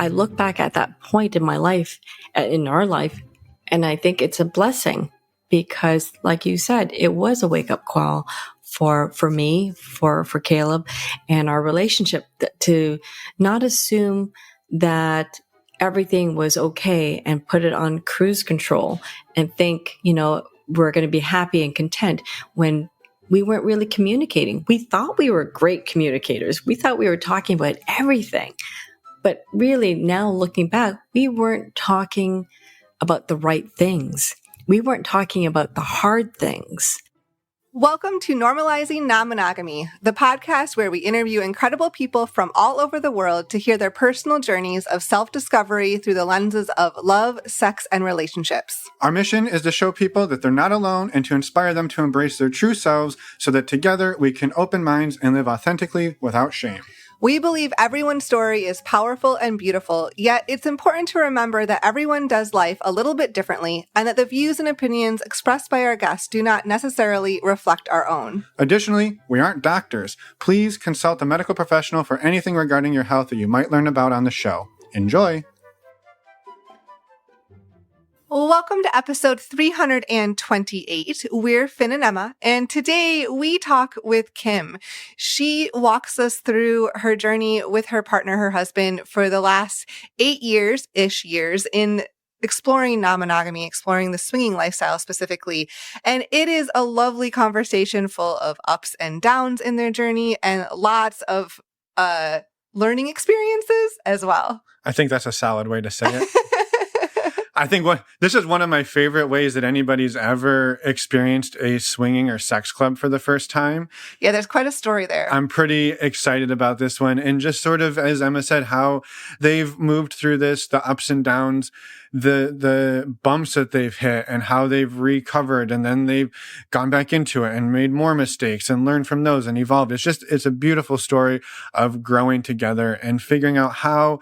I look back at that point in my life, in our life, and I think it's a blessing because, like you said, it was a wake up call for me, for Caleb, and our relationship to not assume that everything was okay and put it on cruise control and think, we're going to be happy and content when we weren't really communicating. We thought we were great communicators. We thought we were talking about everything. But really, now looking back, we weren't talking about the right things. We weren't talking about the hard things. Welcome to Normalizing Non-Monogamy, the podcast where we interview incredible people from all over the world to hear their personal journeys of self-discovery through the lenses of love, sex, and relationships. Our mission is to show people that they're not alone and to inspire them to embrace their true selves so that together we can open minds and live authentically without shame. We believe everyone's story is powerful and beautiful, yet it's important to remember that everyone does life a little bit differently and that the views and opinions expressed by our guests do not necessarily reflect our own. Additionally, we aren't doctors. Please consult a medical professional for anything regarding your health that you might learn about on the show. Enjoy! Welcome to episode 328. We're Finn and Emma, and today we talk with Kim. She walks us through her journey with her partner, her husband, for the last 8 years in exploring non-monogamy, exploring the swinging lifestyle specifically. And it is a lovely conversation full of ups and downs in their journey and lots of learning experiences as well. I think that's a solid way to say it. I think this is one of my favorite ways that anybody's ever experienced a swinging or sex club for the first time. Yeah, there's quite a story there. I'm pretty excited about this one. And just sort of, as Emma said, how they've moved through this, the ups and downs, the bumps that they've hit and how they've recovered. And then they've gone back into it and made more mistakes and learned from those and evolved. It's a beautiful story of growing together and figuring out how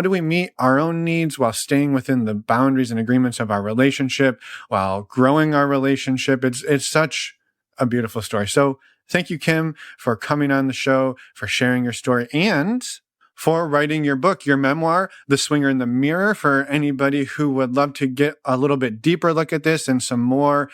do we meet our own needs while staying within the boundaries and agreements of our relationship, while growing our relationship? It's such a beautiful story. So thank you, Kim, for coming on the show, for sharing your story, and for writing your book, your memoir, The Swinger in the Mirror, for anybody who would love to get a little bit deeper look at this and some more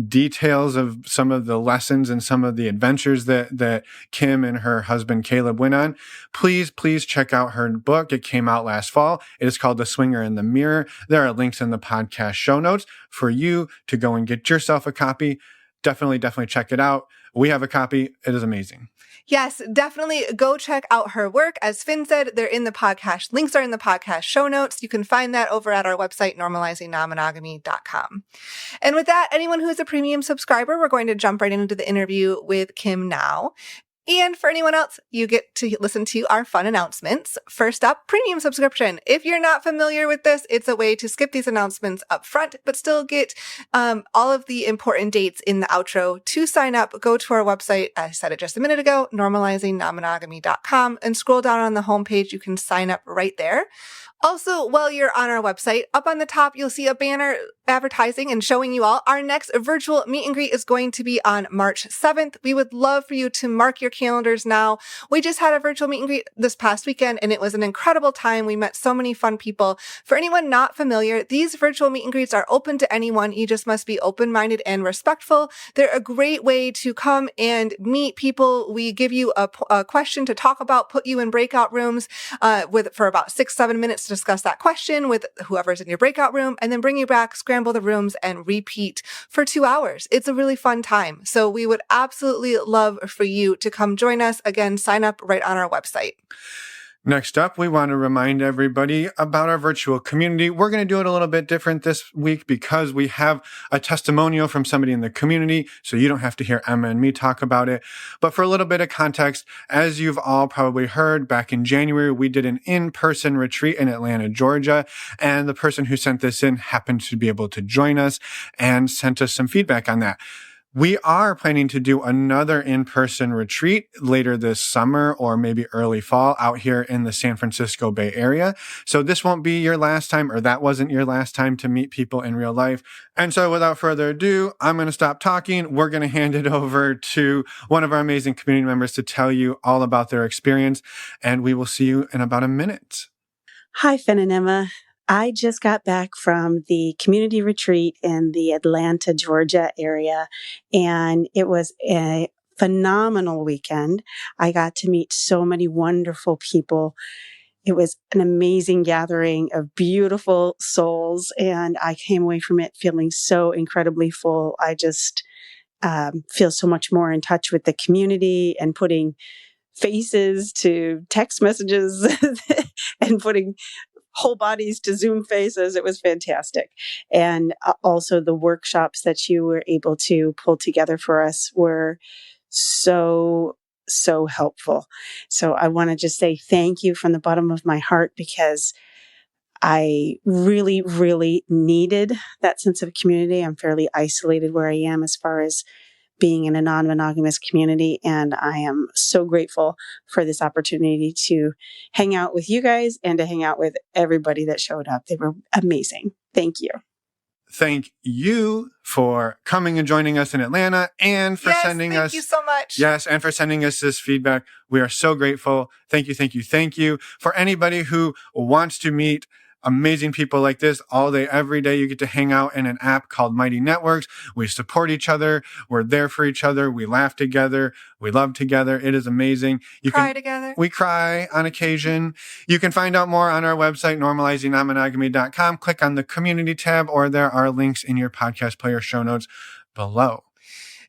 details of some of the lessons and some of the adventures that Kim and her husband Caleb went on. Please check out her book. It came out last fall. It is called The Swinger in the Mirror. There are links in the podcast show notes for you to go and get yourself a copy. Definitely check it out. We have a copy. It is amazing. Yes, definitely go check out her work. As Finn said, they're in the podcast. Links are in the podcast show notes. You can find that over at our website, normalizingnonmonogamy.com. And with that, anyone who is a premium subscriber, we're going to jump right into the interview with Kim now. And for anyone else, you get to listen to our fun announcements. First up, premium subscription. If you're not familiar with this, it's a way to skip these announcements up front, but still get all of the important dates in the outro. To sign up, go to our website, I said it just a minute ago, normalizingnonmonogamy.com, and scroll down on the homepage. You can sign up right there. Also, while you're on our website, up on the top, you'll see a banner advertising and showing you all. Our next virtual meet and greet is going to be on March 7th. We would love for you to mark your calendars now. We just had a virtual meet and greet this past weekend, and it was an incredible time. We met so many fun people. For anyone not familiar, these virtual meet and greets are open to anyone. You just must be open-minded and respectful. They're a great way to come and meet people. We give you a question to talk about, put you in breakout rooms for about 6-7 minutes to discuss that question with whoever's in your breakout room, and then bring you back, scramble the rooms, and repeat for 2 hours. It's a really fun time. So we would absolutely love for you to come join us. Again, sign up right on our website. Next up, we want to remind everybody about our virtual community. We're going to do it a little bit different this week because we have a testimonial from somebody in the community, so you don't have to hear Emma and me talk about it. But for a little bit of context, as you've all probably heard, back in January, we did an in-person retreat in Atlanta, Georgia, and the person who sent this in happened to be able to join us and sent us some feedback on that. We are planning to do another in-person retreat later this summer or maybe early fall out here in the San Francisco Bay Area. So this won't be your last time, or that wasn't your last time to meet people in real life. And so without further ado, I'm going to stop talking. We're going to hand it over to one of our amazing community members to tell you all about their experience. And we will see you in about a minute. Hi, Finn and Emma. I just got back from the community retreat in the Atlanta, Georgia area, and it was a phenomenal weekend. I got to meet so many wonderful people. It was an amazing gathering of beautiful souls, and I came away from it feeling so incredibly full. I just feel so much more in touch with the community and putting faces to text messages and putting whole bodies to Zoom faces. It was fantastic. And also the workshops that you were able to pull together for us were so helpful. So I want to just say thank you from the bottom of my heart, because I really needed that sense of community. I'm fairly isolated where I am as far as being in a non-monogamous community. And I am so grateful for this opportunity to hang out with you guys and to hang out with everybody that showed up. They were amazing. Thank you. Thank you for coming and joining us in Atlanta, and for sending us. Thank you so much. Yes, and for sending us this feedback. We are so grateful. Thank you. For anybody who wants to meet amazing people like this all day, every day, you get to hang out in an app called Mighty Networks. We support each other. We're there for each other. We laugh together. We love together. It is amazing. Together. We cry on occasion. You can find out more on our website, normalizingnonmonogamy.com. Click on the community tab, or there are links in your podcast player show notes below.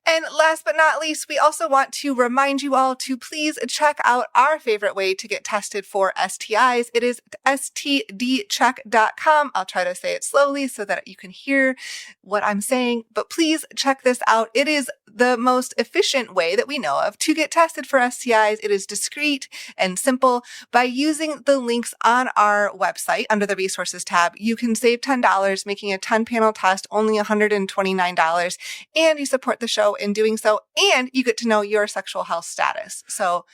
And last but not least, we also want to remind you all to please check out our favorite way to get tested for STIs. It is stdcheck.com. I'll try to say it slowly so that you can hear what I'm saying, but please check this out. It is the most efficient way that we know of to get tested for STIs. It is discreet and simple. By using the links on our website under the resources tab, you can save $10, making a 10-panel test only $129, and you support the show in doing so, and you get to know your sexual health status.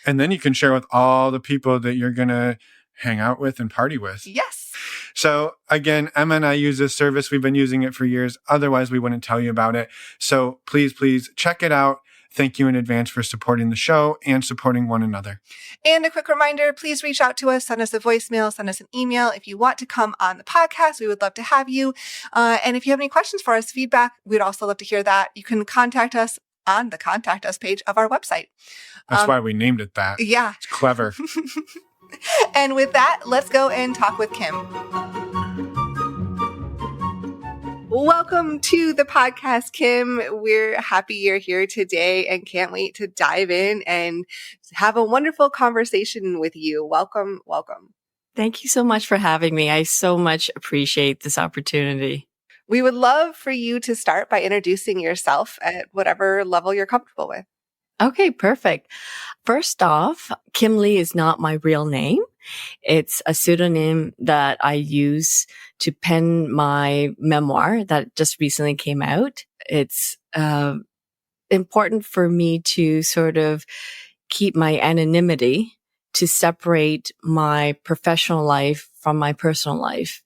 And then you can share with all the people that you're going to hang out with and party with. Yes. So again, Emma and I use this service. We've been using it for years. Otherwise, we wouldn't tell you about it. So please check it out. Thank you in advance for supporting the show and supporting one another. And a quick reminder, please reach out to us, send us a voicemail, send us an email. If you want to come on the podcast, we would love to have you. And if you have any questions for us, feedback, we'd also love to hear that. You can contact us on the Contact Us page of our website. That's why we named it that. Yeah. It's clever. And with that, let's go and talk with Kim. Welcome to the podcast, Kim. We're happy you're here today and can't wait to dive in and have a wonderful conversation with you. Welcome. Thank you so much for having me. I so much appreciate this opportunity. We would love for you to start by introducing yourself at whatever level you're comfortable with. Okay, perfect. First off, Kim Lee is not my real name. It's a pseudonym that I use to pen my memoir that just recently came out. It's important for me to sort of keep my anonymity, to separate my professional life from my personal life.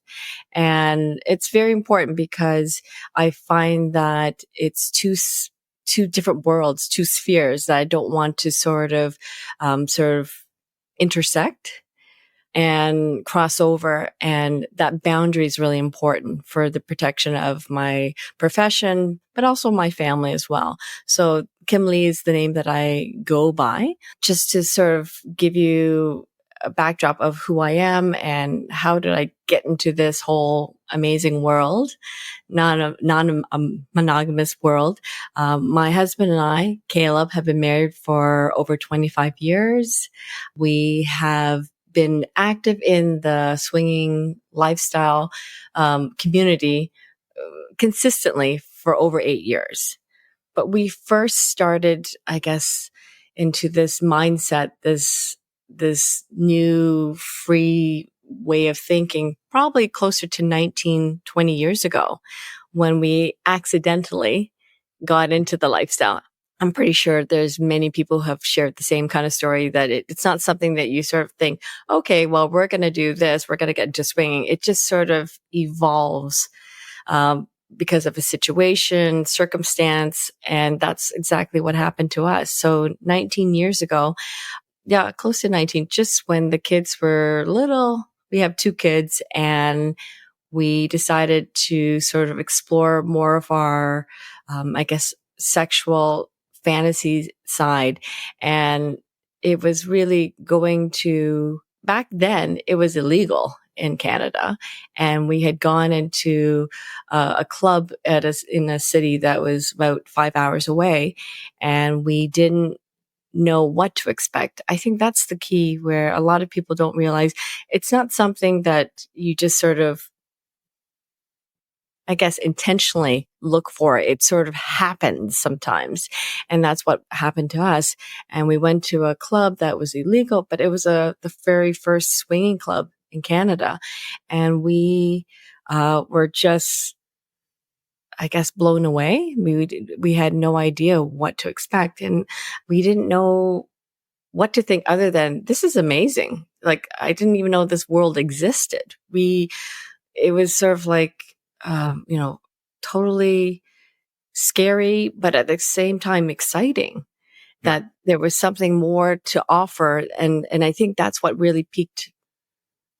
And it's very important because I find that it's two different worlds, two spheres that I don't want to sort of intersect and cross over. And that boundary is really important for the protection of my profession, but also my family as well. So Kim Lee is the name that I go by, just to sort of give you a backdrop of who I am and how did I get into this whole amazing world, non-monogamous world. My husband and I, Caleb, have been married for over 25 years. We have been active in the swinging lifestyle community consistently for over 8 years. But we first started, I guess, into this mindset, this new free way of thinking, probably closer to 19, 20 years ago, when we accidentally got into the lifestyle. I'm pretty sure there's many people who have shared the same kind of story, that it's not something that you sort of think, okay, well, we're going to do this, we're going to get into swinging. It just sort of evolves because of a situation, circumstance, and that's exactly what happened to us. So 19 years ago, close to 19, just when the kids were little, we have 2 kids, and we decided to sort of explore more of our, I guess, sexual fantasy side. And it was really going to, back then, it was illegal in Canada. And we had gone into a club in a city that was about 5 hours away, and we didn't know what to expect. I think that's the key, where a lot of people don't realize it's not something that you just sort of, I guess, intentionally look for. It sort of happens sometimes. And that's what happened to us. And we went to a club that was illegal, but it was the very first swinging club in Canada. And we were just, I guess, blown away. We had no idea what to expect, and we didn't know what to think other than, this is amazing. Like, I didn't even know this world existed. It was sort of like, totally scary, but at the same time exciting that there was something more to offer. And I think that's what really piqued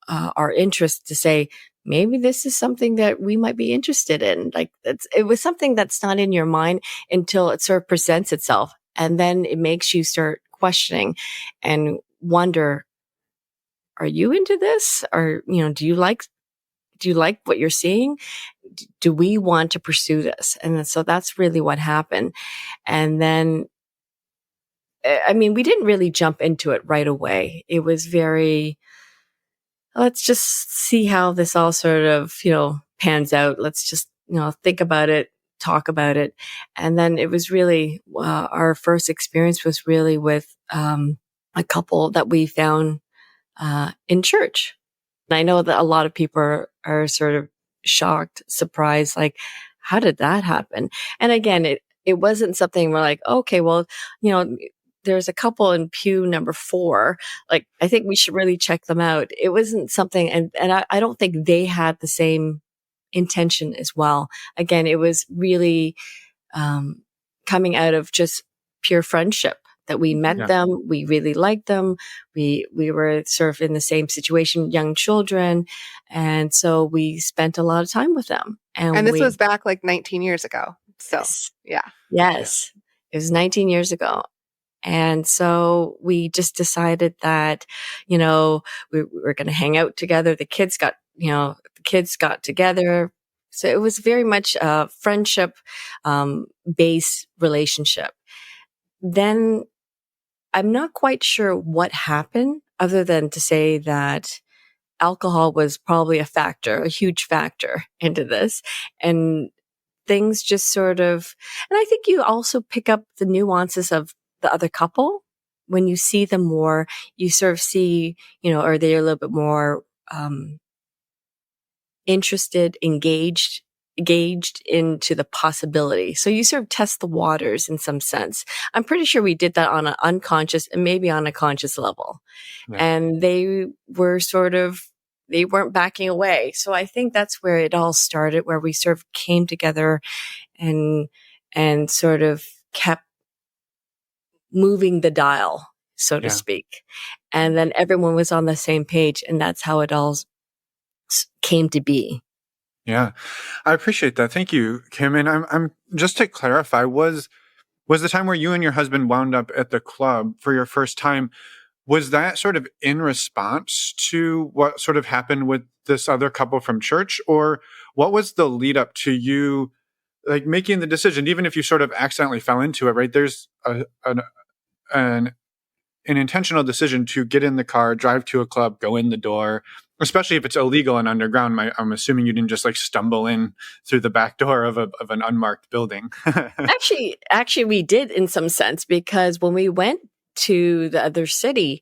our interest, to say, maybe this is something that we might be interested in. Like, it was something that's not in your mind until it sort of presents itself. And then it makes you start questioning and wonder, are you into this? Or, do you like what you're seeing? Do we want to pursue this? And so that's really what happened. And then, I mean, we didn't really jump into it right away. It was very, let's just see how this all sort of, pans out. Let's just, think about it, talk about it. And then it was really, our first experience was really with a couple that we found in church. And I know that a lot of people are sort of shocked, surprised, like, how did that happen? And again, it wasn't something we're like, okay, well, there's a couple in pew number 4. Like, I think we should really check them out. It wasn't something, and I don't think they had the same intention as well. Again, it was really coming out of just pure friendship, that we met them, we really liked them, we were sort of in the same situation, young children, and so we spent a lot of time with them. And this was back like 19 years ago. So, Yes. It was 19 years ago. And so we just decided that, we were going to hang out together. The kids got together. So it was very much a friendship based relationship. Then I'm not quite sure what happened, other than to say that alcohol was probably a huge factor into this. And things just sort of, and I think you also pick up the nuances of the other couple. When you see them more, you sort of see, are they a little bit more interested, engaged into the possibility. So you sort of test the waters in some sense. I'm pretty sure we did that on an unconscious and maybe on a conscious level. Yeah. And they weren't backing away. So I think that's where it all started, where we sort of came together and sort of kept moving the dial, so to speak. And then everyone was on the same page, and that's how it all came to be. Yeah, I appreciate that. Thank you, Kim. And I'm just to clarify, was the time where you and your husband wound up at the club for your first time, was that sort of in response to what sort of happened with this other couple from church? Or what was the lead up to you, like, making the decision, even if you sort of accidentally fell into it, right? There's an intentional decision to get in the car, drive to a club, go in the door, especially if it's illegal and underground. I'm assuming you didn't just like stumble in through the back door of an unmarked building. Actually, we did in some sense, because when we went to the other city,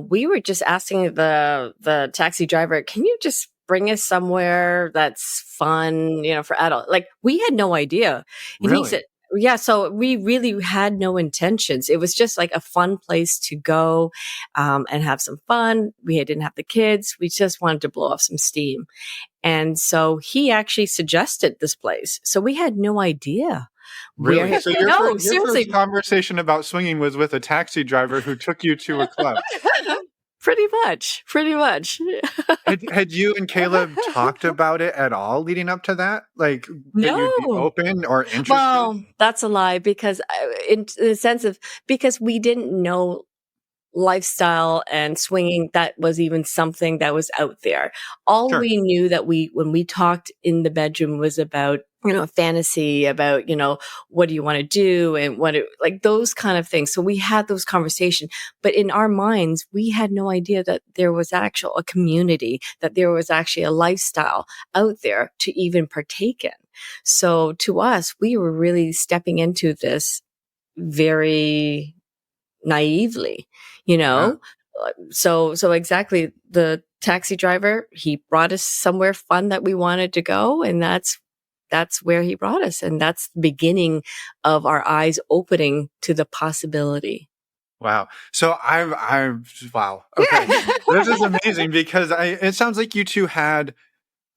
we were just asking the taxi driver, can you just bring us somewhere that's fun, for adults? Like, we had no idea. And really? He said, yeah, so we really had no intentions. It was just like a fun place to go and have some fun. We didn't have the kids. We just wanted to blow off some steam. And so he actually suggested this place. So we had no idea. Really? So your first conversation about swinging was with a taxi driver who took you to a club? Pretty much. Had you and Caleb talked about it at all leading up to that? Like that you'd be No. open or interested? Well, that's a lie because in the sense of, because we didn't know lifestyle and swinging, that was even something that was out there. All Sure. we knew that when we talked in the bedroom was about, fantasy, about, what do you want to do and like those kind of things. So we had those conversations, but in our minds, we had no idea that there was a community, that there was actually a lifestyle out there to even partake in. So to us, we were really stepping into this very naively, Yeah. So exactly, the taxi driver, he brought us somewhere fun that we wanted to go, and that's where he brought us, and that's the beginning of our eyes opening to the possibility. Wow. So wow. Okay. This is amazing because it sounds like you two had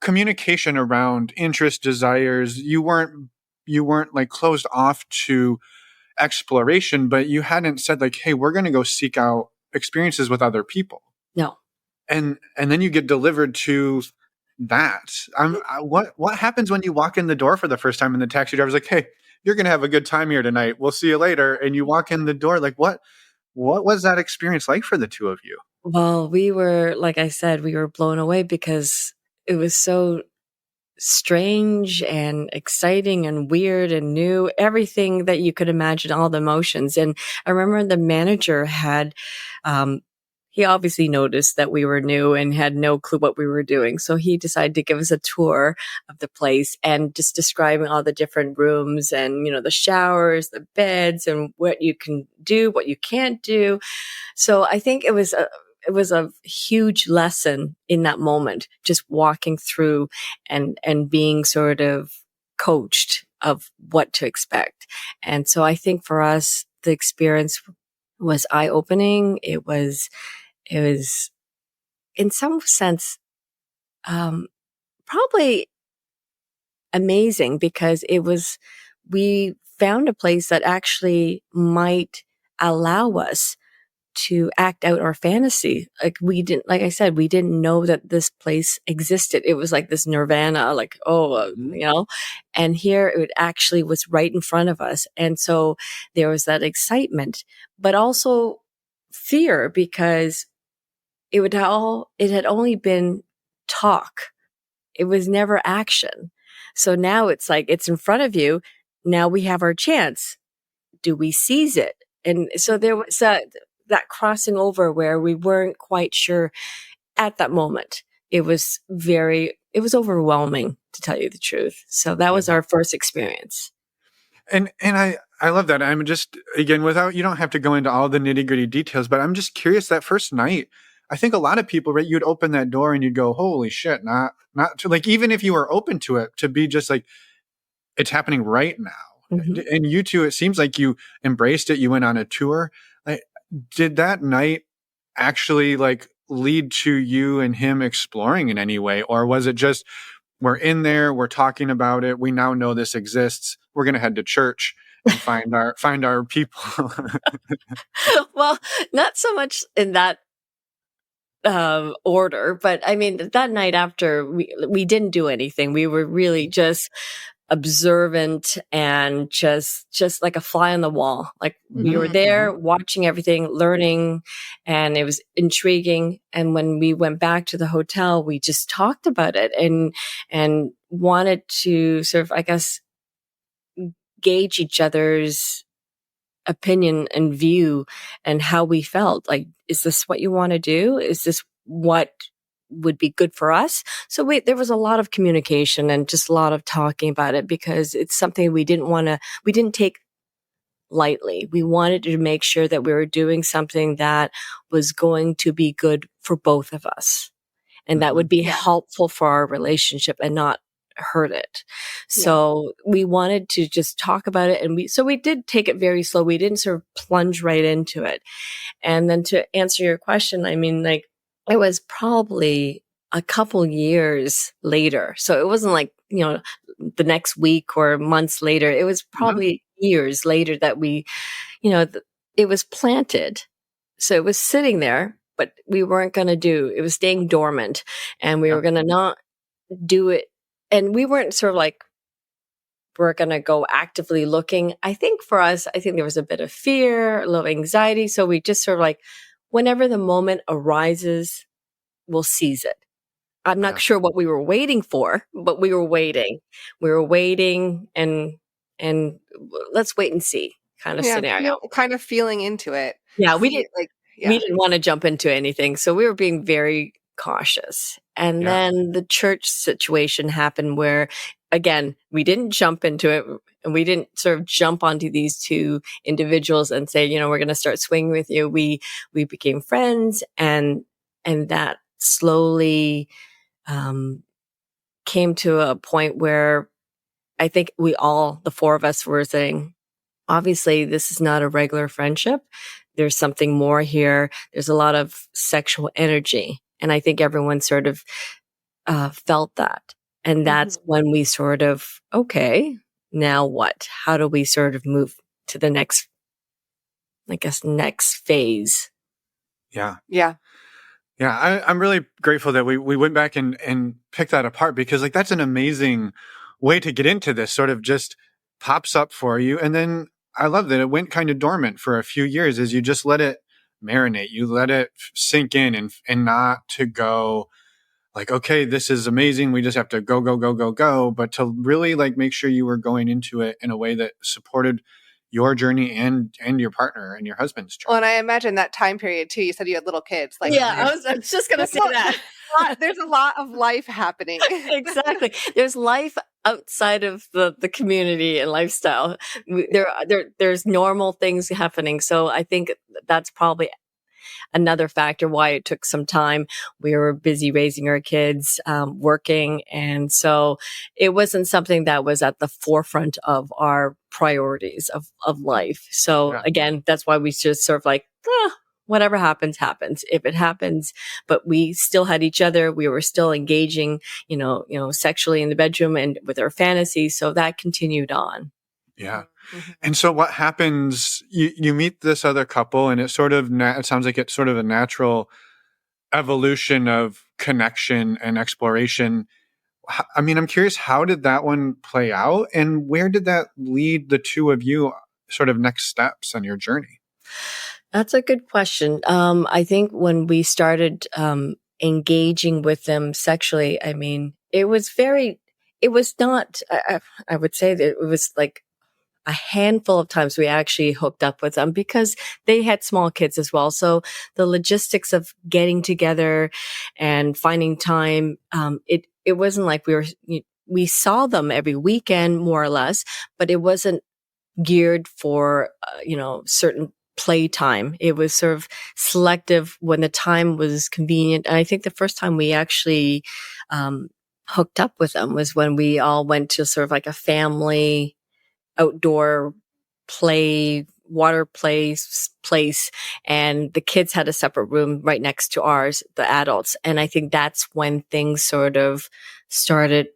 communication around interest, desires. You weren't like closed off to exploration, but you hadn't said like, hey, we're going to go seek out experiences with other people. No. And then you get delivered to that. What happens when you walk in the door for the first time and the taxi driver's like, hey, you're going to have a good time here tonight. We'll see you later. And you walk in the door, like what was that experience like for the two of you? Well, like I said, we were blown away because it was so strange and exciting and weird and new, everything that you could imagine, all the emotions. And I remember the manager had, he obviously noticed that we were new and had no clue what we were doing. So he decided to give us a tour of the place and just describing all the different rooms and, the showers, the beds, and what you can do, what you can't do. So I think it was a huge lesson in that moment, just walking through and being sort of coached of what to expect. And so I think for us, the experience was eye-opening. It was in some sense, probably amazing because we found a place that actually might allow us to act out our fantasy. Like I said, we didn't know that this place existed. It was like this nirvana, like, and here it actually was right in front of us. And so there was that excitement, but also fear because it had only been talk. It was never action. So now it's like, it's in front of you. Now we have our chance. Do we seize it? And so there was that crossing over where we weren't quite sure at that moment. It was overwhelming, to tell you the truth. So that was our first experience. And I love that. I'm just, again, you don't have to go into all the nitty-gritty details, but I'm just curious, that first night, I think a lot of people, right, you'd open that door and you'd go, holy shit, not to, like, even if you were open to it, to be just like, it's happening right now. Mm-hmm. And you two, it seems like you embraced it. You went on a tour. Like, did that night actually like lead to you and him exploring in any way? Or was it just, we're in there, we're talking about it, we now know this exists, we're going to head to church and find our people? Well, not so much in that order, but I mean, that night after, we didn't do anything. We were really just observant and just like a fly on the wall. Like we were there watching everything, learning, and it was intriguing. And when we went back to the hotel, we just talked about it and wanted to sort of, I guess, gauge each other's opinion and view and how we felt. Like, is this what you want to do? Is this what would be good for us? So there was a lot of communication and just a lot of talking about it because it's something we didn't take lightly. We wanted to make sure that we were doing something that was going to be good for both of us and that would be helpful for our relationship and not hurt it. So we wanted to just talk about it. And we did take it very slow. We didn't sort of plunge right into it. And then to answer your question, I mean, like, it was probably a couple years later. So it wasn't like, the next week or months later. It was probably years later that we, it was planted. So it was sitting there but we weren't going to do. It was staying dormant, and we were going to not do it. And we weren't sort of like, we're going to go actively looking. I think for us, I think there was a bit of fear, a little anxiety. So we just sort of like, whenever the moment arises, we'll seize it. I'm not sure what we were waiting for, but we were waiting. We were waiting and let's wait and see kind of scenario. Kind of feeling into it. Yeah, we didn't want to jump into anything. So we were being very cautious. And then the church situation happened where, again, we didn't jump into it, and we didn't sort of jump onto these two individuals and say, we're going to start swinging with you. We became friends, and that slowly came to a point where I think the four of us were saying, obviously, this is not a regular friendship. There's something more here. There's a lot of sexual energy. And I think everyone sort of felt that. And that's when we sort of, okay, now what? How do we sort of move to the next, next phase? Yeah. Yeah. Yeah. I'm really grateful that we went back and picked that apart, because that's an amazing way to get into this. Sort of just pops up for you. And then I love that it went kind of dormant for a few years as you just let it marinate. You let it sink in and not to go like, okay, this is amazing. We just have to go, but to really make sure you were going into it in a way that supported your journey and your partner and your husband's journey. Well, and I imagine that time period too. You said you had little kids. I was just going to say that. There's a lot of life happening. Exactly. There's life outside of the community and lifestyle. There's normal things happening. So I think that's probably another factor why it took some time. We were busy raising our kids, working. And so it wasn't something that was at the forefront of our priorities of life. So again, that's why we just sort of whatever happens, happens. If it happens, but we still had each other. We were still engaging, sexually in the bedroom and with our fantasies. So that continued on. Yeah. And so what happens, you meet this other couple, and it sort of, it sounds like it's sort of a natural evolution of connection and exploration. I mean, I'm curious, how did that one play out, and where did that lead the two of you sort of next steps on your journey? That's a good question. I think when we started engaging with them sexually, I mean, it was not, I would say that it was a handful of times we actually hooked up with them because they had small kids as well. So the logistics of getting together and finding time, it wasn't like we saw them every weekend more or less, but it wasn't geared for, certain playtime. It was sort of selective when the time was convenient. And I think the first time we actually, hooked up with them was when we all went to sort of a family outdoor water place, and the kids had a separate room right next to ours, the adults. And I think that's when things sort of started,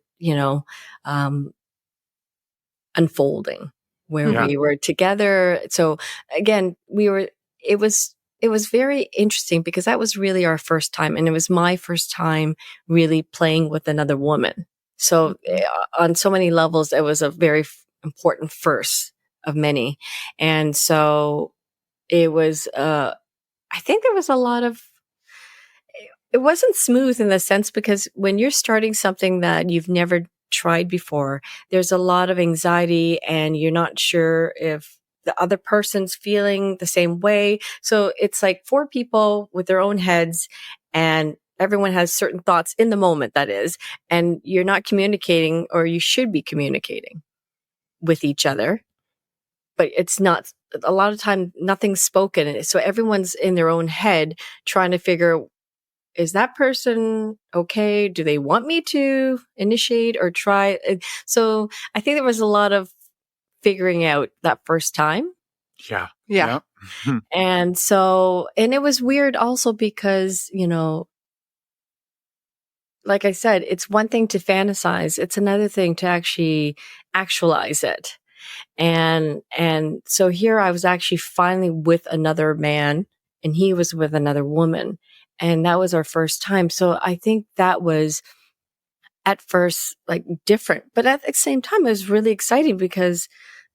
unfolding, where we were together. So again, it was very interesting because that was really our first time, and it was my first time really playing with another woman. So on so many levels, it was a very important first of many. And so it was, I think there was a lot of, it wasn't smooth in the sense because when you're starting something that you've never tried before, there's a lot of anxiety and you're not sure if the other person's feeling the same way. So it's like four people with their own heads, and everyone has certain thoughts in the moment, that is, and you're not communicating, or you should be communicating with each other, but it's not, a lot of time nothing's spoken. So everyone's in their own head trying to figure, is that person okay? Do they want me to initiate or try? So I think there was a lot of figuring out that first time. Yeah. And so, and it was weird also because, like I said, it's one thing to fantasize. It's another thing to actually actualize it. And so here I was actually finally with another man, and he was with another woman. And that was our first time. So I think that was at first like different, but at the same time, it was really exciting because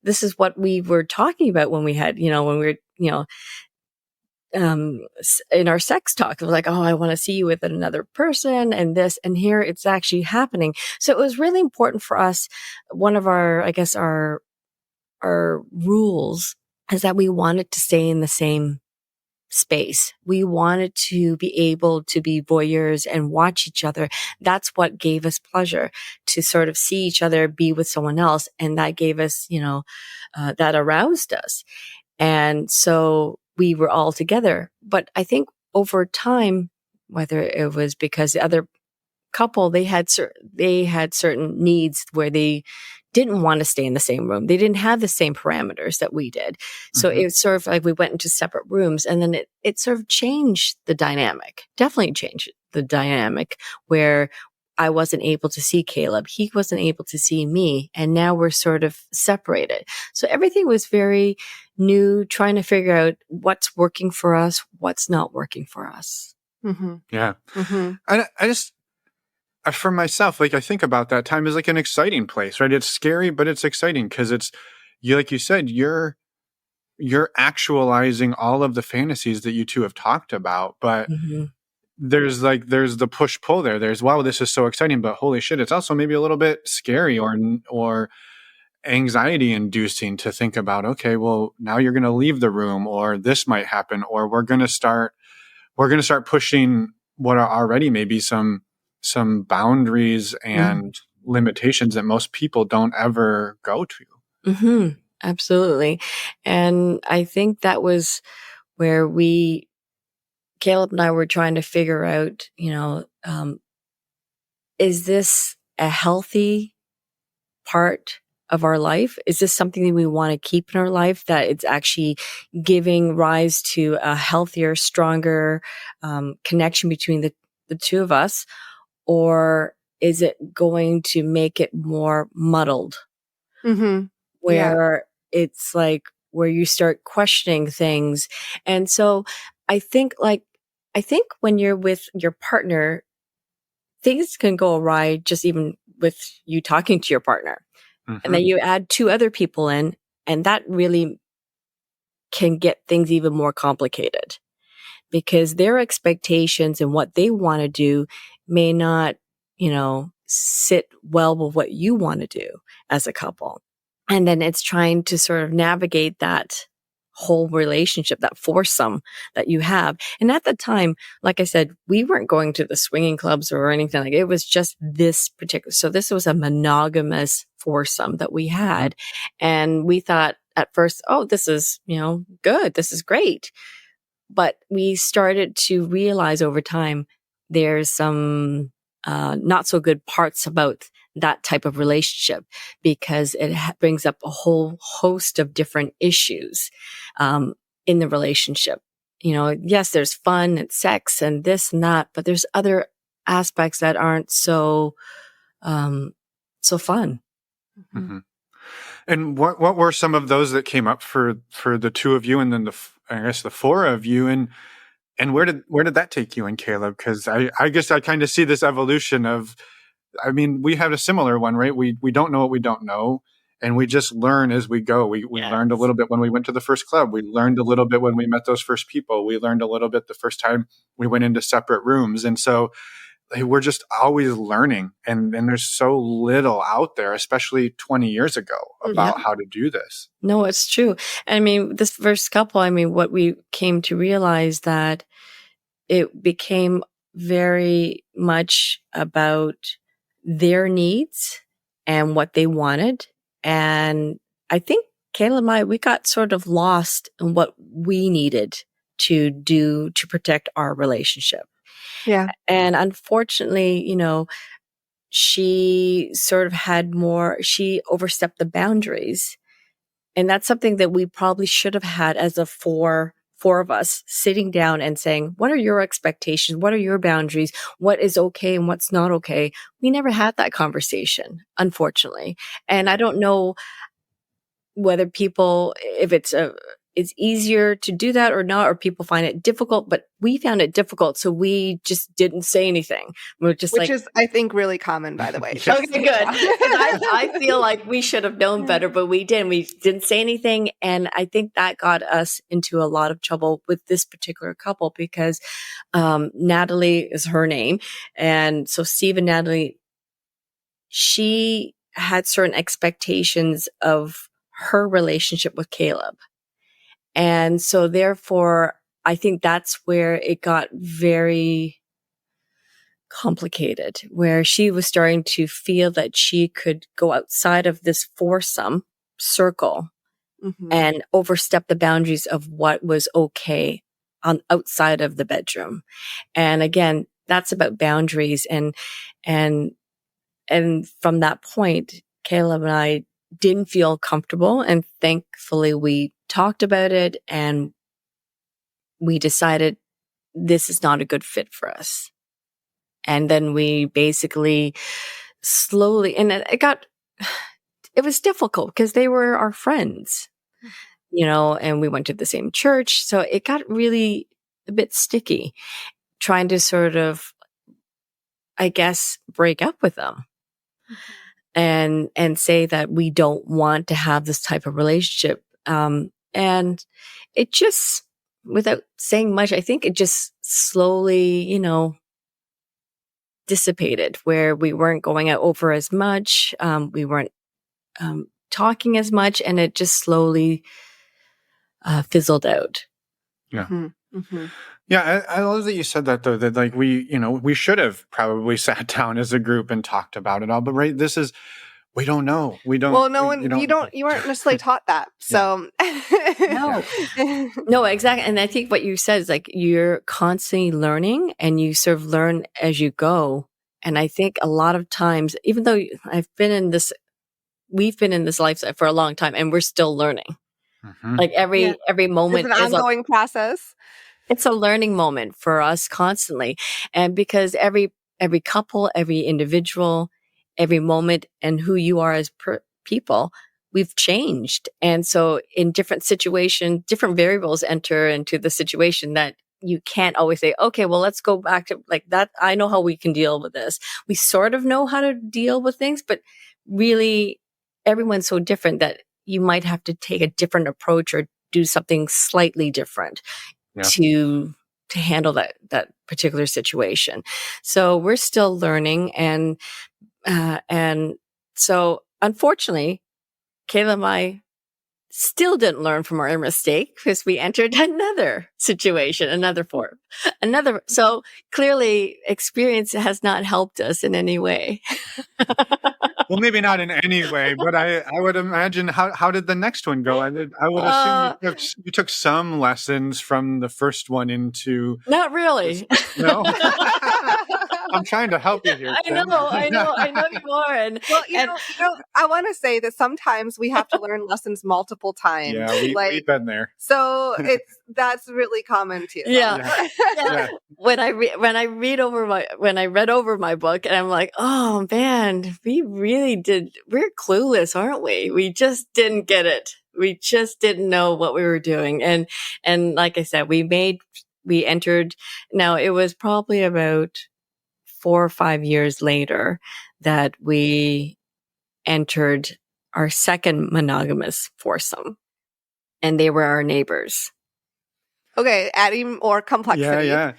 this is what we were talking about when we had, when we were, in our sex talk. It was like, oh, I want to see you with another person and this, and here it's actually happening. So it was really important for us. One of our, I guess, our rules is that we wanted to stay in the same space. We wanted to be able to be voyeurs and watch each other. That's what gave us pleasure, to sort of see each other be with someone else. And that gave us, that aroused us. And so we were all together. But I think over time, whether it was because the other couple, they had certain needs where they didn't want to stay in the same room. They didn't have the same parameters that we did. So it was sort of like we went into separate rooms, and then it sort of changed the dynamic, definitely changed the dynamic, where I wasn't able to see Caleb. He wasn't able to see me. And now we're sort of separated. So everything was very new, trying to figure out what's working for us, what's not working for us. Mm-hmm. Yeah. Mm-hmm. I just, for myself, like I think about that time as like an exciting place, right? It's scary, but it's exciting because it's, like you said, you're actualizing all of the fantasies that you two have talked about, but there's the push pull there. There's, wow, this is so exciting, but holy shit, it's also maybe a little bit scary or anxiety inducing to think about, okay, well, now you're going to leave the room, or this might happen, or we're going to start pushing what are already maybe some boundaries and limitations that most people don't ever go to. Absolutely. And I think that was where Caleb and I were trying to figure out, is this a healthy part of our life? Is this something that we want to keep in our life, that it's actually giving rise to a healthier, stronger connection between the two of us? Or is it going to make it more muddled? Where it's like, where you start questioning things. And so I think when you're with your partner, things can go awry just even with you talking to your partner. And then you add two other people in, and that really can get things even more complicated, because their expectations and what they want to do may not, sit well with what you want to do as a couple. And then it's trying to sort of navigate that whole relationship, that foursome that you have. And at the time, like I said, we weren't going to the swinging clubs or anything like it. It was just this particular. So this was a monogamous foursome that we had. And we thought at first, oh, this is, good. This is great. But we started to realize over time, there's some not so good parts about that type of relationship, because it brings up a whole host of different issues in the relationship. Yes, there's fun and sex and this and that, but there's other aspects that aren't so fun. And what were some of those that came up for the two of you, and then I guess the four of you, and where did that take you and Caleb? Because I guess I kind of see this evolution of, I mean, we had a similar one, right? We don't know what we don't know, and we just learn as we go. We learned a little bit when we went to the first club. We learned a little bit when we met those first people. We learned a little bit the first time we went into separate rooms. And so we're just always learning. And there's so little out there, especially 20 years ago, about how to do this. No, it's true. I mean, this first couple, what we came to realize that it became very much about their needs and what they wanted. And I think Kayla and I, we got sort of lost in what we needed to do to protect our relationship. Yeah. And unfortunately, she sort of she overstepped the boundaries. And that's something that we probably should have had as a four of us sitting down and saying, what are your expectations? What are your boundaries? What is okay and what's not okay? We never had that conversation, unfortunately. And I don't know whether people, if it's it's easier to do that or not, or people find it difficult, but we found it difficult. So we just didn't say anything. We're just Which is, I think, really common, by the way. okay, good. 'Cause I feel like we should have known better, but we didn't. We didn't say anything. And I think that got us into a lot of trouble with this particular couple because Natalie is her name. And so Steve and Natalie, she had certain expectations of her relationship with Caleb. And so therefore, I think that's where it got very complicated, where she was starting to feel that she could go outside of this foursome circle and overstep the boundaries of what was okay on outside of the bedroom. And again, that's about boundaries. And from that point, Caleb and I didn't feel comfortable, and thankfully we talked about it and we decided this is not a good fit for us. And then we basically slowly, and it was difficult because they were our friends, and we went to the same church. So it got really a bit sticky trying to sort of, I guess, break up with them and say that we don't want to have this type of relationship. And it just, without saying much, I think it just slowly, dissipated, where we weren't going out over as much. We weren't talking as much, and it just slowly fizzled out. Yeah. Yeah, I love that you said that, though, that like we should have probably sat down as a group and talked about it all. But right, this is, we don't know. We don't. Well, you weren't necessarily taught that. So no, exactly. And I think what you said is like, you're constantly learning and you sort of learn as you go. And I think a lot of times, even though we've been in this lifestyle for a long time and we're still learning. Like every moment is an ongoing process. It's a learning moment for us constantly. And because every couple, every individual, every moment, and who you are as people, we've changed. And so in different situations, different variables enter into the situation that you can't always say, okay, well, let's go back to like that. I know how we can deal with this. We sort of know how to deal with things, but really everyone's so different that you might have to take a different approach or do something slightly different to handle that particular situation. So we're still learning. And so unfortunately, Kayla and I still didn't learn from our mistake because we entered another situation, so clearly experience has not helped us in any way. Well, maybe not in any way, but I would imagine, how did the next one go? I would assume you took some lessons from the first one into... Not really. No? I'm trying to help you here, Tim. I know you are. And, I want to say that sometimes we have to learn lessons multiple times. Yeah, we've been there. So that's really common too. Yeah. When I read over my book, and I'm like, oh man, we're clueless, aren't we? We just didn't get it. We just didn't know what we were doing. And like I said, we entered, now it was probably about 4 or 5 years later that we entered our second monogamous foursome, and they were our neighbors. Okay, adding more complexity. Yeah.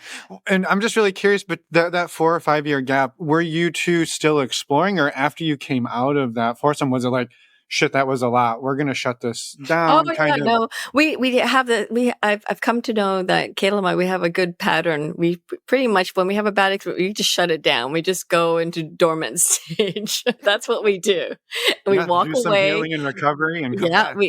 And I'm just really curious, but that 4 or 5 year gap, were you two still exploring, or after you came out of that foursome, was it like, shit, that was a lot, we're going to shut this down? No. I've come to know that Kayla and I, we have a good pattern. We pretty much, when we have a bad experience, we just shut it down. We just go into dormant stage. That's what we do. We walk do some away, healing and recovery, and we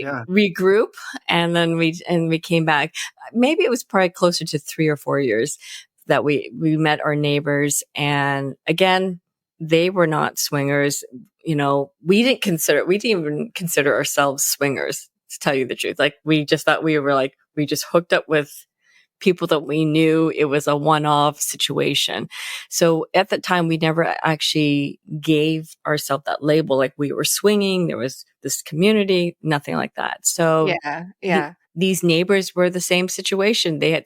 regroup, and then we came back. Maybe it was probably closer to 3 or 4 years that we met our neighbors, and again, they were not swingers. We didn't even consider ourselves swingers, to tell you the truth. Like, we just thought we just hooked up with people that we knew. It was a one-off situation. So at the time, we never actually gave ourselves that label. Like, we were swinging. There was this community, nothing like that. So yeah. these neighbors were the same situation. They had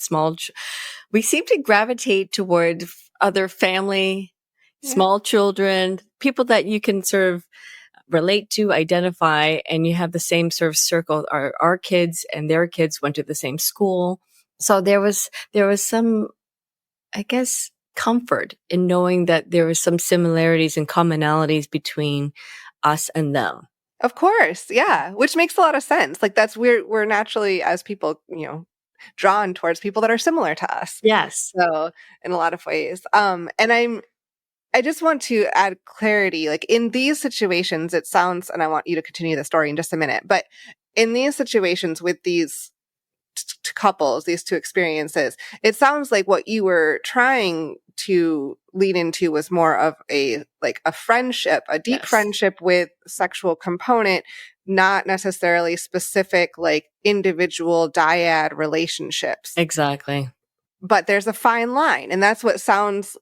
we seem to gravitate toward other family, small children, people that you can sort of relate to, identify, and you have the same sort of circle. Our kids and their kids went to the same school. So there was some, I guess, comfort in knowing that there was some similarities and commonalities between us and them. Of course. Yeah. Which makes a lot of sense. Like that's we're naturally, as people, drawn towards people that are similar to us. Yes. So in a lot of ways. And I just want to add clarity. Like in these situations, it sounds, and I want you to continue the story in just a minute, but in these situations with these couples, these two experiences, it sounds like what you were trying to lead into was more of a friendship, a deep friendship with sexual component, not necessarily specific, like individual dyad relationships. Exactly. But there's a fine line. And that's what it sounds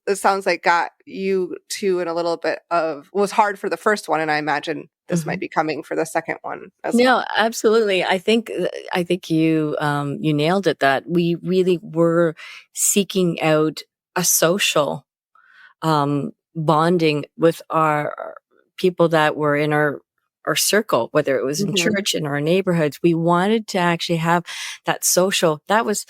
like got you to in a little bit of, was hard for the first one. And I imagine this might be coming for the second one as well. No, absolutely. I think you nailed it, that we really were seeking out a social bonding with our people that were in our circle, whether it was in church, in our neighborhoods. We wanted to actually have that social. That was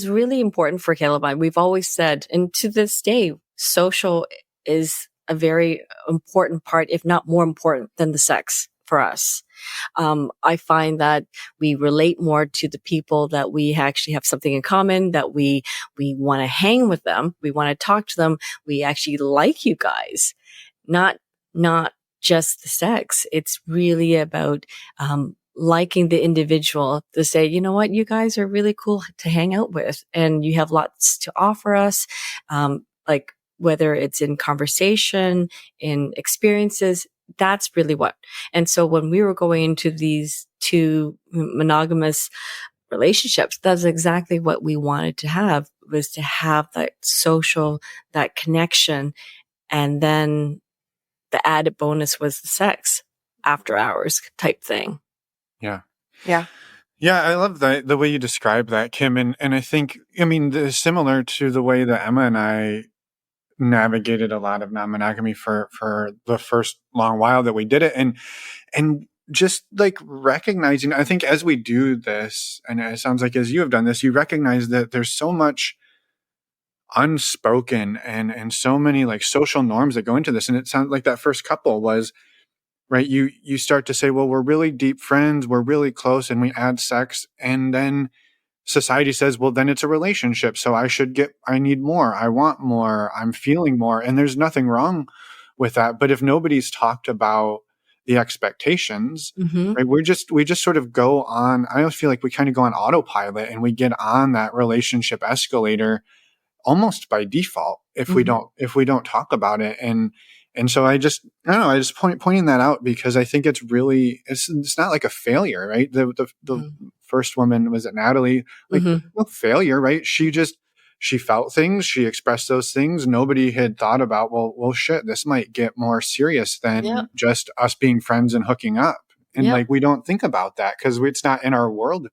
really important for Caleb and I. We've always said, and to this day, social is a very important part, if not more important than the sex for us. I find that we relate more to the people that we actually have something in common, that we want to hang with them. We want to talk to them. We actually like you guys, not just the sex. It's really about, liking the individual, to say, you know what, you guys are really cool to hang out with and you have lots to offer us. Like whether it's in conversation, in experiences, that's really what. And so when we were going into these two monogamous relationships, that's exactly what we wanted to have, was to have that social, that connection. And then the added bonus was the sex after hours type thing. Yeah. Yeah. Yeah, I love that, the way you describe that, Kim. And I think, similar to the way that Emma and I navigated a lot of non-monogamy for the first long while that we did it. And just like recognizing, I think as we do this, and it sounds like as you have done this, you recognize that there's so much unspoken and so many like social norms that go into this. And it sounds like that first couple was, right, you start to say, well, we're really deep friends, we're really close, and we add sex, and then society says, well, then it's a relationship, so I need more, I want more, I'm feeling more, and there's nothing wrong with that. But if nobody's talked about the expectations, right, we just sort of go on. I always feel like we kind of go on autopilot, and we get on that relationship escalator almost by default if we don't talk about it. And so I just pointing that out, because I think it's really, it's not like a failure, right? The first woman, was it Natalie? Like, no failure, right? She felt things, she expressed those things. Nobody had thought about, well, shit, this might get more serious than just us being friends and hooking up. And like, we don't think about that because it's not in our world.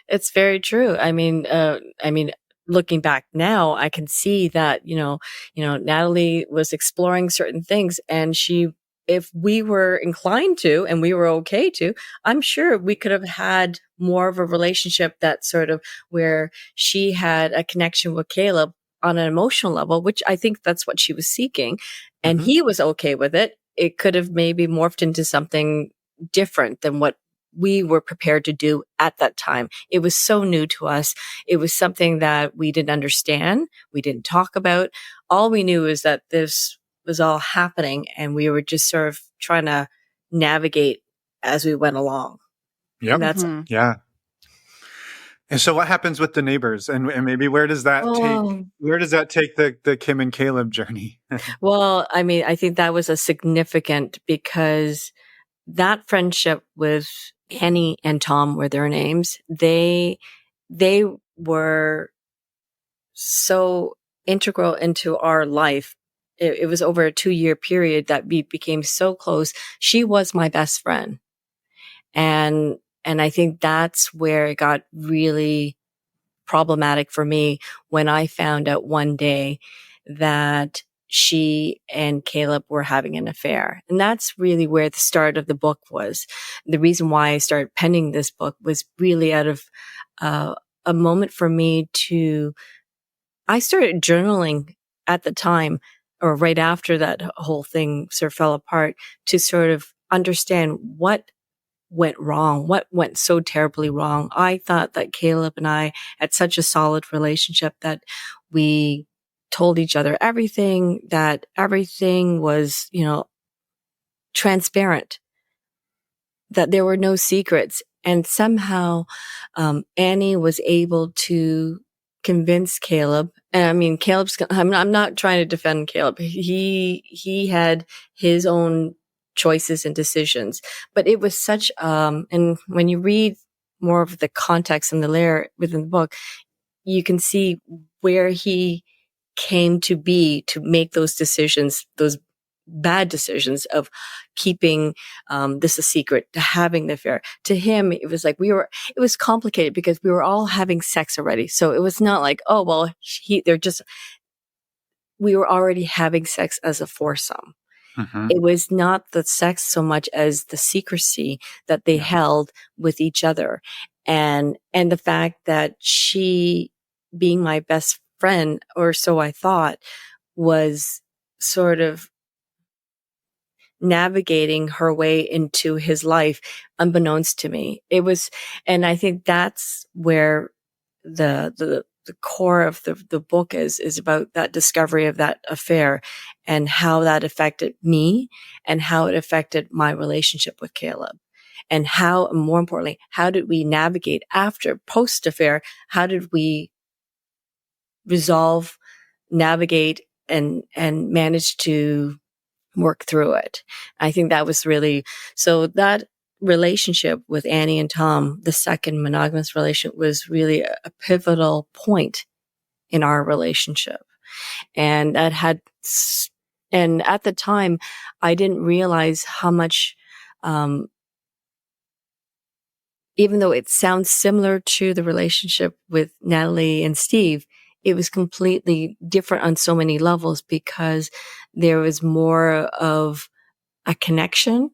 It's very true. I mean, looking back now, I can see that, Natalie was exploring certain things, and if we were inclined to, and we were okay to, I'm sure we could have had more of a relationship that sort of where she had a connection with Caleb on an emotional level, which I think that's what she was seeking. And he was okay with it. It could have maybe morphed into something different than what we were prepared to do at that time. It was so new to us. It was something that we didn't understand. We didn't talk about. All we knew is that this was all happening, and we were just sort of trying to navigate as we went along. Yep. Yeah. And so what happens with the neighbors, and maybe where does that take the Kim and Caleb journey? Well, I mean, I think that was a significant, because that friendship with Annie and Tom were their names. They were so integral into our life. It was over a 2-year period that we became so close. She was my best friend. And And I think that's where it got really problematic for me when I found out one day that she and Caleb were having an affair. And that's really where the start of the book was. The reason why I started penning this book was really out of a moment for me I started journaling at the time, or right after that whole thing sort of fell apart, to sort of understand what went wrong, what went so terribly wrong. I thought that Caleb and I had such a solid relationship that we told each other everything, that everything was, transparent, that there were no secrets. And somehow, Annie was able to convince Caleb. And I mean, I'm not trying to defend Caleb. He had his own choices and decisions, but it was such, and when you read more of the context and the layer within the book, you can see where he came to be to make those decisions, those bad decisions of keeping this a secret, to having the affair. To him, it was like it was complicated because we were all having sex already. So it was not like, oh, well, we were already having sex as a foursome. Mm-hmm. It was not the sex so much as the secrecy that they held with each other. And the fact that she, being my best friend, or so I thought, was sort of navigating her way into his life unbeknownst to me. And I think that's where the core of the book is about that discovery of that affair and how that affected me and how it affected my relationship with Caleb. And how, more importantly, how did we navigate after post affair? How did we resolve, navigate, and manage to work through it? I think that was really, so that relationship with Annie and Tom, the second monogamous relationship, was really a pivotal point in our relationship. And and at the time, I didn't realize how much, even though it sounds similar to the relationship with Natalie and Steve, it was completely different on so many levels because there was more of a connection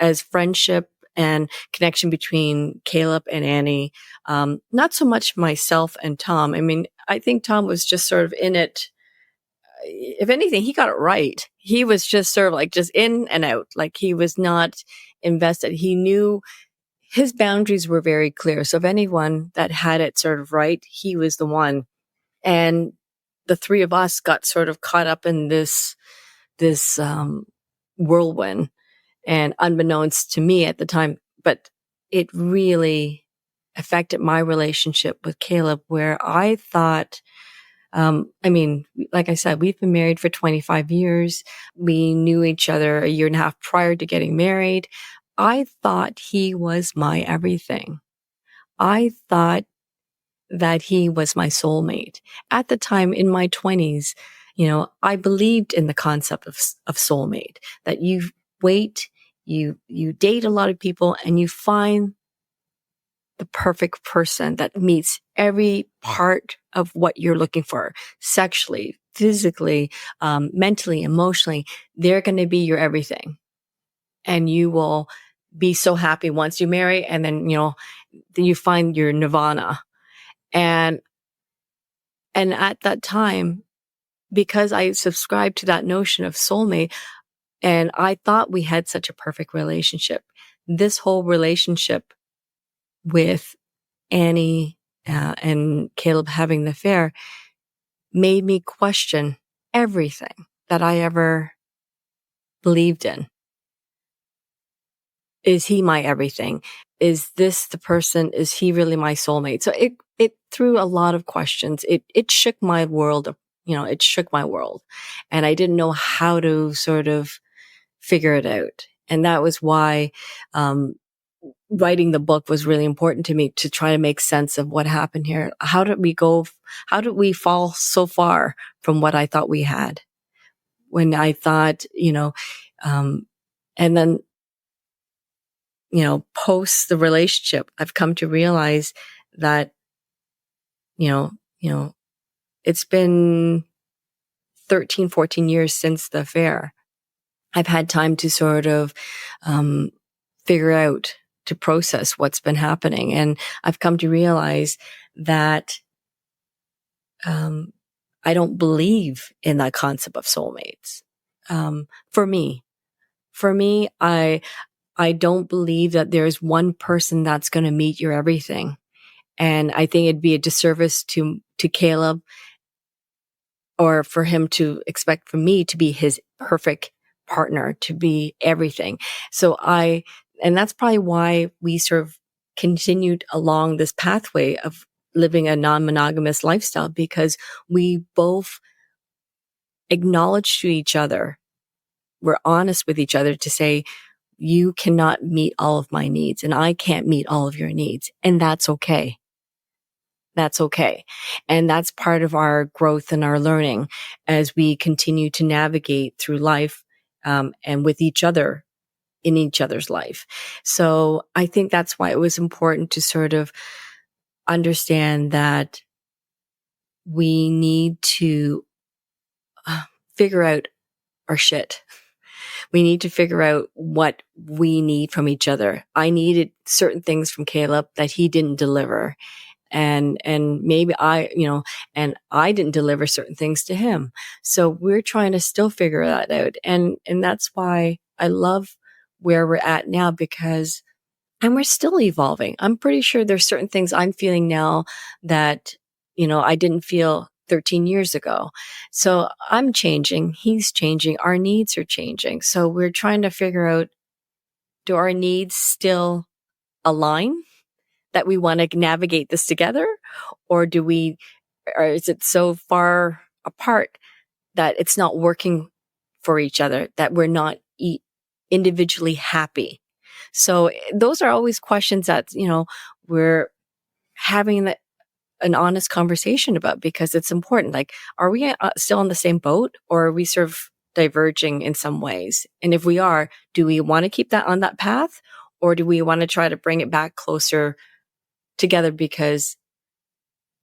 as friendship and connection between Caleb and Annie. Not so much myself and Tom. I mean, I think Tom was just sort of in it. If anything, he got it right. He was just sort of like just in and out. Like he was not invested. He knew his boundaries were very clear. So if anyone that had it sort of right, he was the one. And the three of us got sort of caught up in this whirlwind, and unbeknownst to me at the time, but it really affected my relationship with Caleb, where I thought, I mean, like I said, we've been married for 25 years. We knew each other a year and a half prior to getting married. I thought he was my everything. I thought that he was my soulmate. At the time in my 20s, I believed in the concept of soulmate, that you wait, you date a lot of people and you find the perfect person that meets every part of what you're looking for, sexually, physically, mentally, emotionally. They're going to be your everything. And you will be so happy once you marry, and then, then you find your nirvana. And at that time, because I subscribed to that notion of soulmate, and I thought we had such a perfect relationship, this whole relationship with Annie and Caleb having the affair made me question everything that I ever believed in. Is he my everything? Is this the person? Is he really my soulmate? So it threw a lot of questions. It shook my world. It shook my world, and I didn't know how to sort of figure it out. And that was why writing the book was really important to me, to try to make sense of what happened here. How did we fall so far from what I thought we had, when I thought, and then post the relationship, I've come to realize that, it's been 13, 14 years since the affair. I've had time to sort of figure out, to process what's been happening. And I've come to realize that I don't believe in that concept of soulmates. For me, I don't believe that there's one person that's going to meet your everything. And I think it'd be a disservice to Caleb, or for him to expect for me to be his perfect partner, to be everything. And that's probably why we sort of continued along this pathway of living a non-monogamous lifestyle, because we both acknowledge to each other, we're honest with each other to say, you cannot meet all of my needs and I can't meet all of your needs. And that's okay. That's okay. And that's part of our growth and our learning as we continue to navigate through life, and with each other in each other's life. So I think that's why it was important to sort of understand that we need to figure out our shit. We need to figure out what we need from each other. I needed certain things from Caleb that he didn't deliver. And maybe I didn't deliver certain things to him. So we're trying to still figure that out. And that's why I love where we're at now, and we're still evolving. I'm pretty sure there's certain things I'm feeling now that, I didn't feel 13 years ago. So I'm changing. He's changing. Our needs are changing. So we're trying to figure out, do our needs still align? That we want to navigate this together, or is it so far apart that it's not working for each other, that we're not individually happy? So those are always questions that, we're having an honest conversation about, because it's important. Like, are we still on the same boat, or are we sort of diverging in some ways? And if we are, do we want to keep that on that path, or do we want to try to bring it back closer together, because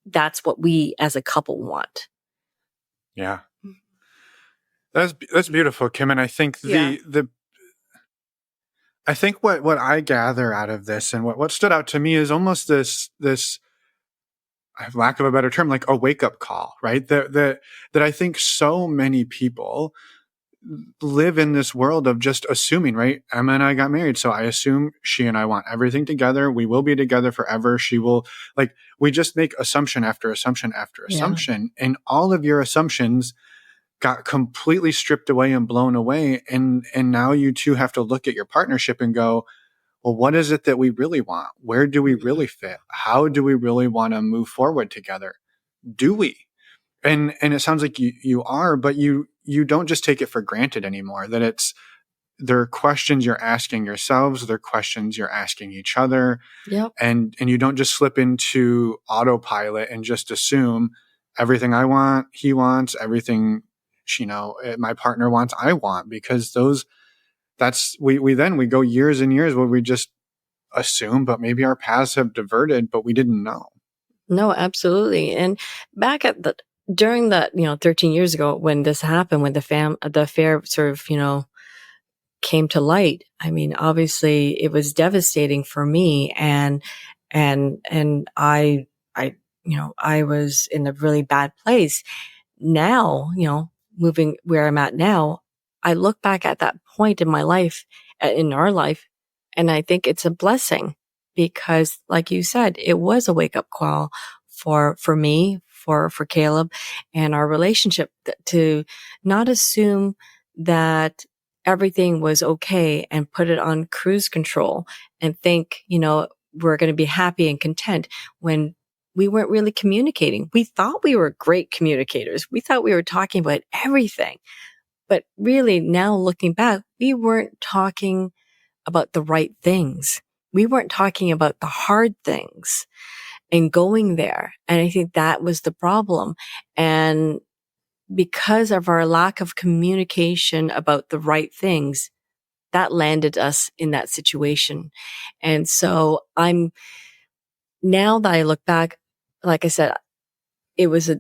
that's what we as a couple want? Yeah. That's beautiful, Kim. And I think I think what I gather out of this, and what stood out to me, is almost this, lack of a better term, like a wake up call, right? That I think so many people live in this world of just assuming, right? Emma and I got married, so I assume she and I want everything together. We will be together forever. She will, we just make assumption after assumption after assumption. And all of your assumptions got completely stripped away and blown away. And now you two have to look at your partnership and go, well, what is it that we really want? Where do we really fit? How do we really want to move forward together? Do we? And it sounds like you are, but you don't just take it for granted anymore, that there are questions you're asking yourselves, there are questions you're asking each other. Yep. And you don't just slip into autopilot and just assume everything I want, he wants, everything, my partner wants, I want, because we go years and years where we just assume, but maybe our paths have diverted, but we didn't know. No, absolutely. And back during that, 13 years ago, when this happened, when the affair sort of, came to light, I mean, obviously it was devastating for me. And I was in a really bad place. Now, moving where I'm at now, I look back at that point in my life, in our life, and I think it's a blessing, because like you said, it was a wake up call for me, for Caleb, and our relationship, to not assume that everything was okay and put it on cruise control and think, we're going to be happy and content, when we weren't really communicating. We thought we were great communicators. We thought we were talking about everything. But really, now looking back, we weren't talking about the right things. We weren't talking about the hard things and going there. And I think that was the problem. And because of our lack of communication about the right things, that landed us in that situation. And so now that I look back, like I said, it was a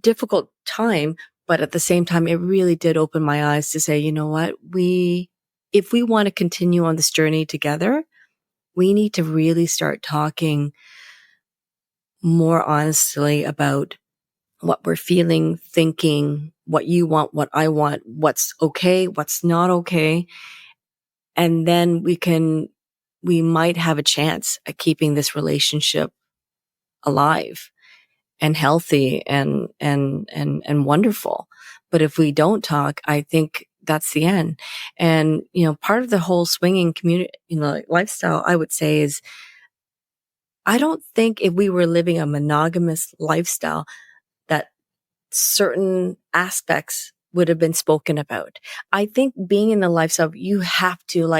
difficult time, but at the same time, it really did open my eyes to say, you know what, if we want to continue on this journey together, we need to really start talking more honestly about what we're feeling, thinking, what you want, what I want, what's okay, what's not okay. And then we might have a chance at keeping this relationship alive and healthy and wonderful. But if we don't talk, I think that's the end. And, part of the whole swinging community, lifestyle, I would say is, I don't think if we were living a monogamous lifestyle that certain aspects would have been spoken about. I think being in the lifestyle, you have to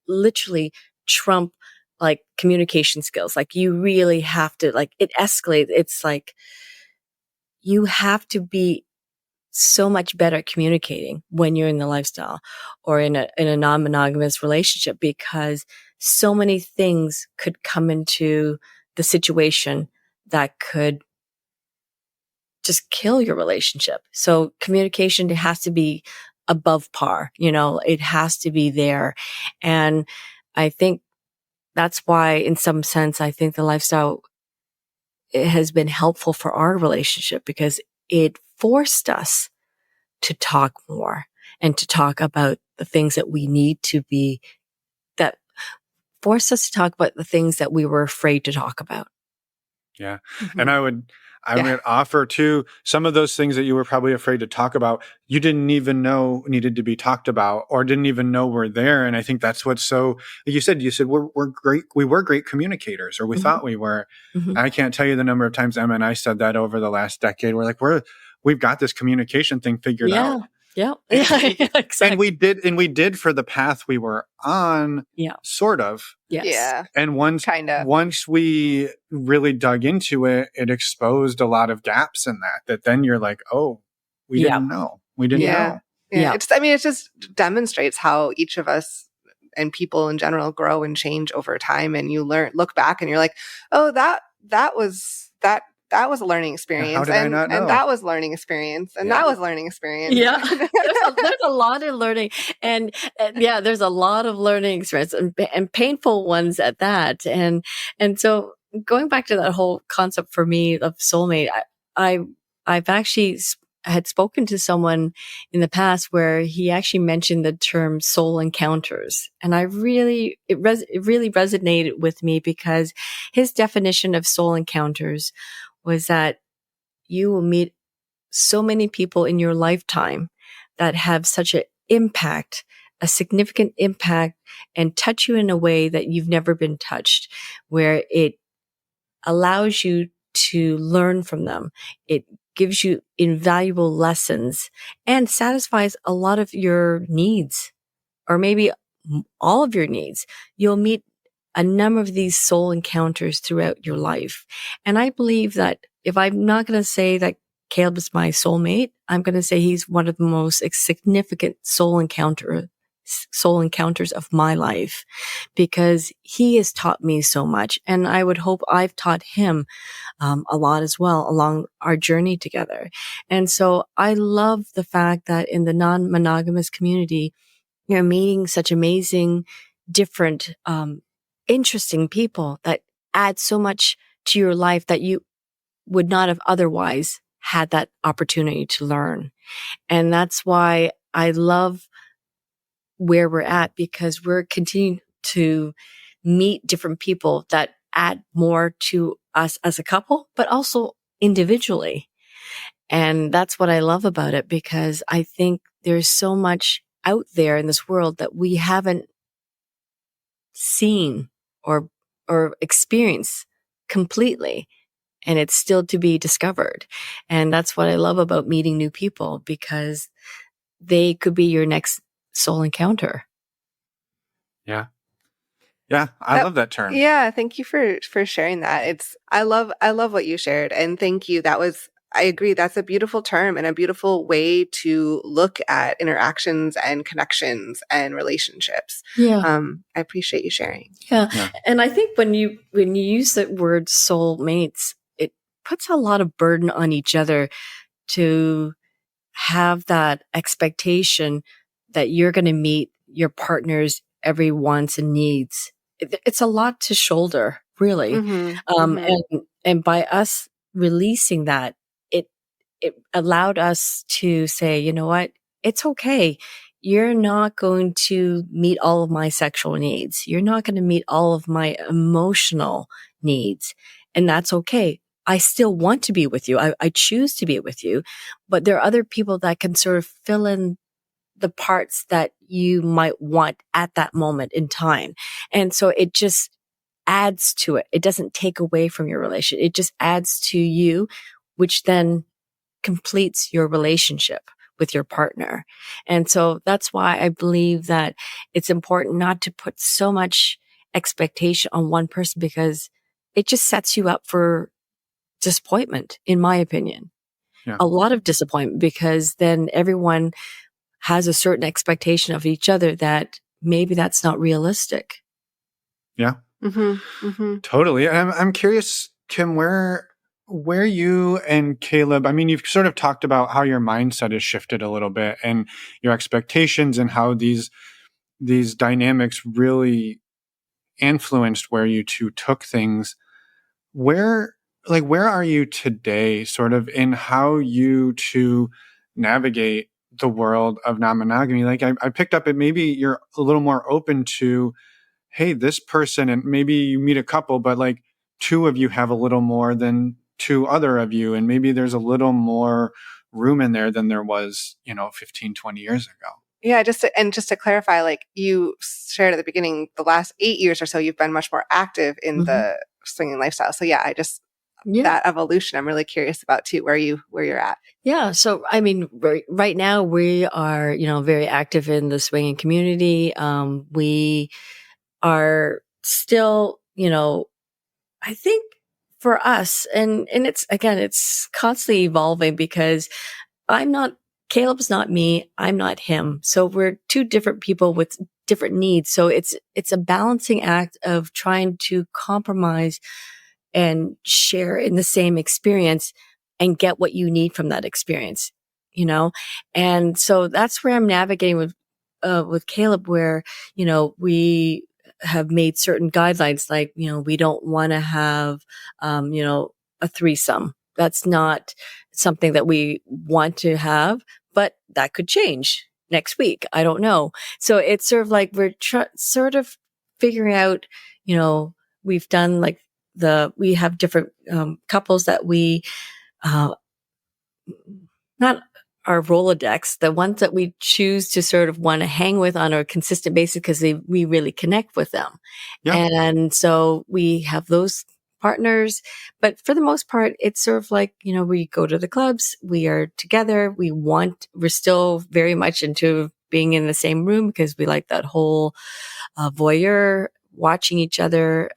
literally trump communication skills. You really have to it escalates. It's you have to be so much better at communicating when you're in the lifestyle or in a non-monogamous relationship, because so many things could come into the situation that could just kill your relationship. So communication has to be above par, it has to be there. And I think that's why, in some sense, I think the lifestyle, it has been helpful for our relationship, because it forced us to talk more and to talk about the things that we need to be, that forced us to talk about the things that we were afraid to talk about. Yeah. Mm-hmm. And I would offer too, some of those things that you were probably afraid to talk about, you didn't even know needed to be talked about, or didn't even know were there. And I think that's what's so, you said we're great. We were great communicators, or we Mm-hmm. thought we were. Mm-hmm. And I can't tell you the number of times Emma and I said that over the last decade. We're like, we've got this communication thing figured out. Yeah. Exactly. And we did for the path we were on. Yeah. Sort of. Yes. Yeah. And once we really dug into it, it exposed a lot of gaps in that then you're like, oh, we didn't know. We didn't know. Yeah. It just demonstrates how each of us and people in general grow and change over time. And you look back and you're like, oh, that was a learning experience. How did I not know? And that was learning experience. And that was learning experience. Yeah. There's a lot of learning. And there's a lot of learning experience and painful ones at that. And so going back to that whole concept for me of soulmate, I've actually had spoken to someone in the past where he actually mentioned the term soul encounters. And it really resonated with me, because his definition of soul encounters was that you will meet so many people in your lifetime that have such an impact, a significant impact, and touch you in a way that you've never been touched, where it allows you to learn from them. It gives you invaluable lessons and satisfies a lot of your needs, or maybe all of your needs. You'll meet a number of these soul encounters throughout your life. And I believe that if I'm not going to say that Caleb is my soulmate, I'm going to say he's one of the most significant soul encounters of my life, because he has taught me so much. And I would hope I've taught him a lot as well along our journey together. And so I love the fact that in the non-monogamous community, you're meeting such amazing, different, interesting people that add so much to your life that you would not have otherwise had that opportunity to learn. And that's why I love where we're at, because we're continuing to meet different people that add more to us as a couple, but also individually. And that's what I love about it, because I think there's so much out there in this world that we haven't seen or experienced completely. And it's still to be discovered. And that's what I love about meeting new people, because they could be your next soul encounter. Yeah. Yeah. I love that term. Yeah. Thank you for sharing that. I love what you shared. And thank you. That was I agree. That's a beautiful term and a beautiful way to look at interactions and connections and relationships. Yeah. I appreciate you sharing. Yeah. And I think when you use the word soulmates, it puts a lot of burden on each other to have that expectation that you're going to meet your partner's every wants and needs. It's a lot to shoulder, really. And by us releasing that, it allowed us to say, you know what? It's okay. You're not going to meet all of my sexual needs. You're not going to meet all of my emotional needs. And that's okay. I still want to be with you. I choose to be with you, but there are other people that can sort of fill in the parts that you might want at that moment in time. And so it just adds to it. It doesn't take away from your relationship. It just adds to you, which then completes your relationship with your partner. And so that's why I believe that it's important not to put so much expectation on one person, because it just sets you up for disappointment, in my opinion. Yeah. A lot of disappointment, because then everyone has a certain expectation of each other that maybe that's not realistic. Yeah. Totally. I'm curious, Kim, where you and Caleb, I mean, you've sort of talked about how your mindset has shifted a little bit and your expectations and how these dynamics really influenced where you two took things. Where are you today, sort of, in how you two navigate the world of non-monogamy? Like, I picked up that maybe you're a little more open to, hey, this person, and maybe you meet a couple, but like two of you have a little more than two other of you. And maybe there's a little more room in there than there was, 15, 20 years ago. Yeah, just to clarify, like you shared at the beginning, the last 8 years or so, you've been much more active in the swinging lifestyle. So yeah, that evolution, I'm really curious about too, where you're at. Yeah. So, I mean, right now we are, very active in the swinging community. We are still, I think for us, and it's constantly evolving, because Caleb's not me, I'm not him. So we're two different people with different needs. So it's a balancing act of trying to compromise and share in the same experience and get what you need from that experience, And so that's where I'm navigating with Caleb, where, we have made certain guidelines, like, we don't want to have, a threesome. That's not something that we want to have, but that could change next week. I don't know. So it's sort of like we're sort of figuring out, we've done like we have different couples that we, not our Rolodex, the ones that we choose to sort of want to hang with on a consistent basis because we really connect with them. Yeah. And so we have those partners, but for the most part, it's sort of like, we go to the clubs, we are together, we're still very much into being in the same room because we like that whole voyeur, watching each other,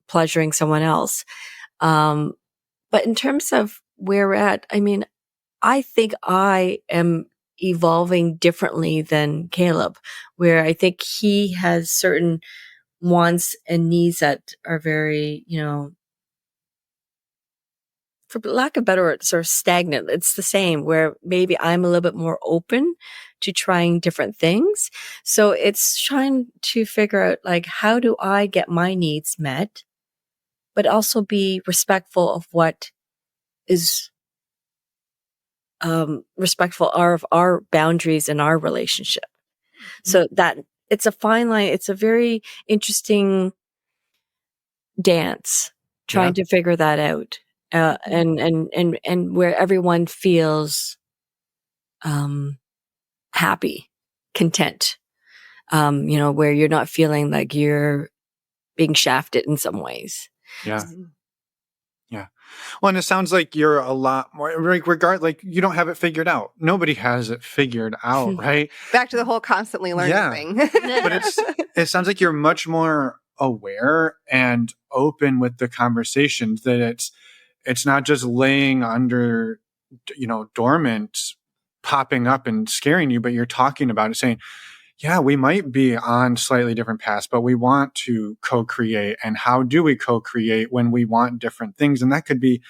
pleasuring someone else. But in terms of where we're at, I mean, I think I am evolving differently than Caleb, where I think he has certain wants and needs that are very, for lack of a better word, sort of stagnant. It's the same, where maybe I'm a little bit more open to trying different things. So it's trying to figure out, like, how do I get my needs met, but also be respectful of what is respectful of our boundaries in our relationship. So that it's a fine line. It's a very interesting dance trying to figure that out. And where everyone feels, happy, content, where you're not feeling like you're being shafted in some ways. Yeah. Yeah. Well, and it sounds like you're a lot more, like you don't have it figured out. Nobody has it figured out, right? Back to the whole constantly learning thing. But it sounds like you're much more aware and open with the conversations, that it's not just laying under, dormant, popping up and scaring you, but you're talking about it, saying, yeah, we might be on slightly different paths, but we want to co-create. And how do we co-create when we want different things? And that could be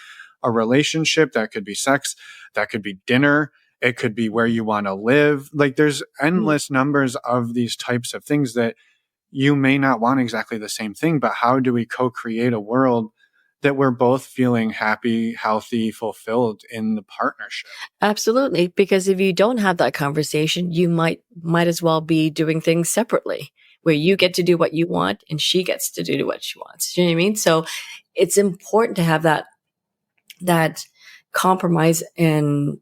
a relationship, that could be sex, that could be dinner, it could be where you want to live. Like, there's endless numbers of these types of things that you may not want exactly the same thing, but how do we co-create a world that we're both feeling happy, healthy, fulfilled in the partnership? Absolutely. Because if you don't have that conversation, you might as well be doing things separately, where you get to do what you want and she gets to do what she wants. You know what I mean? So it's important to have that compromise and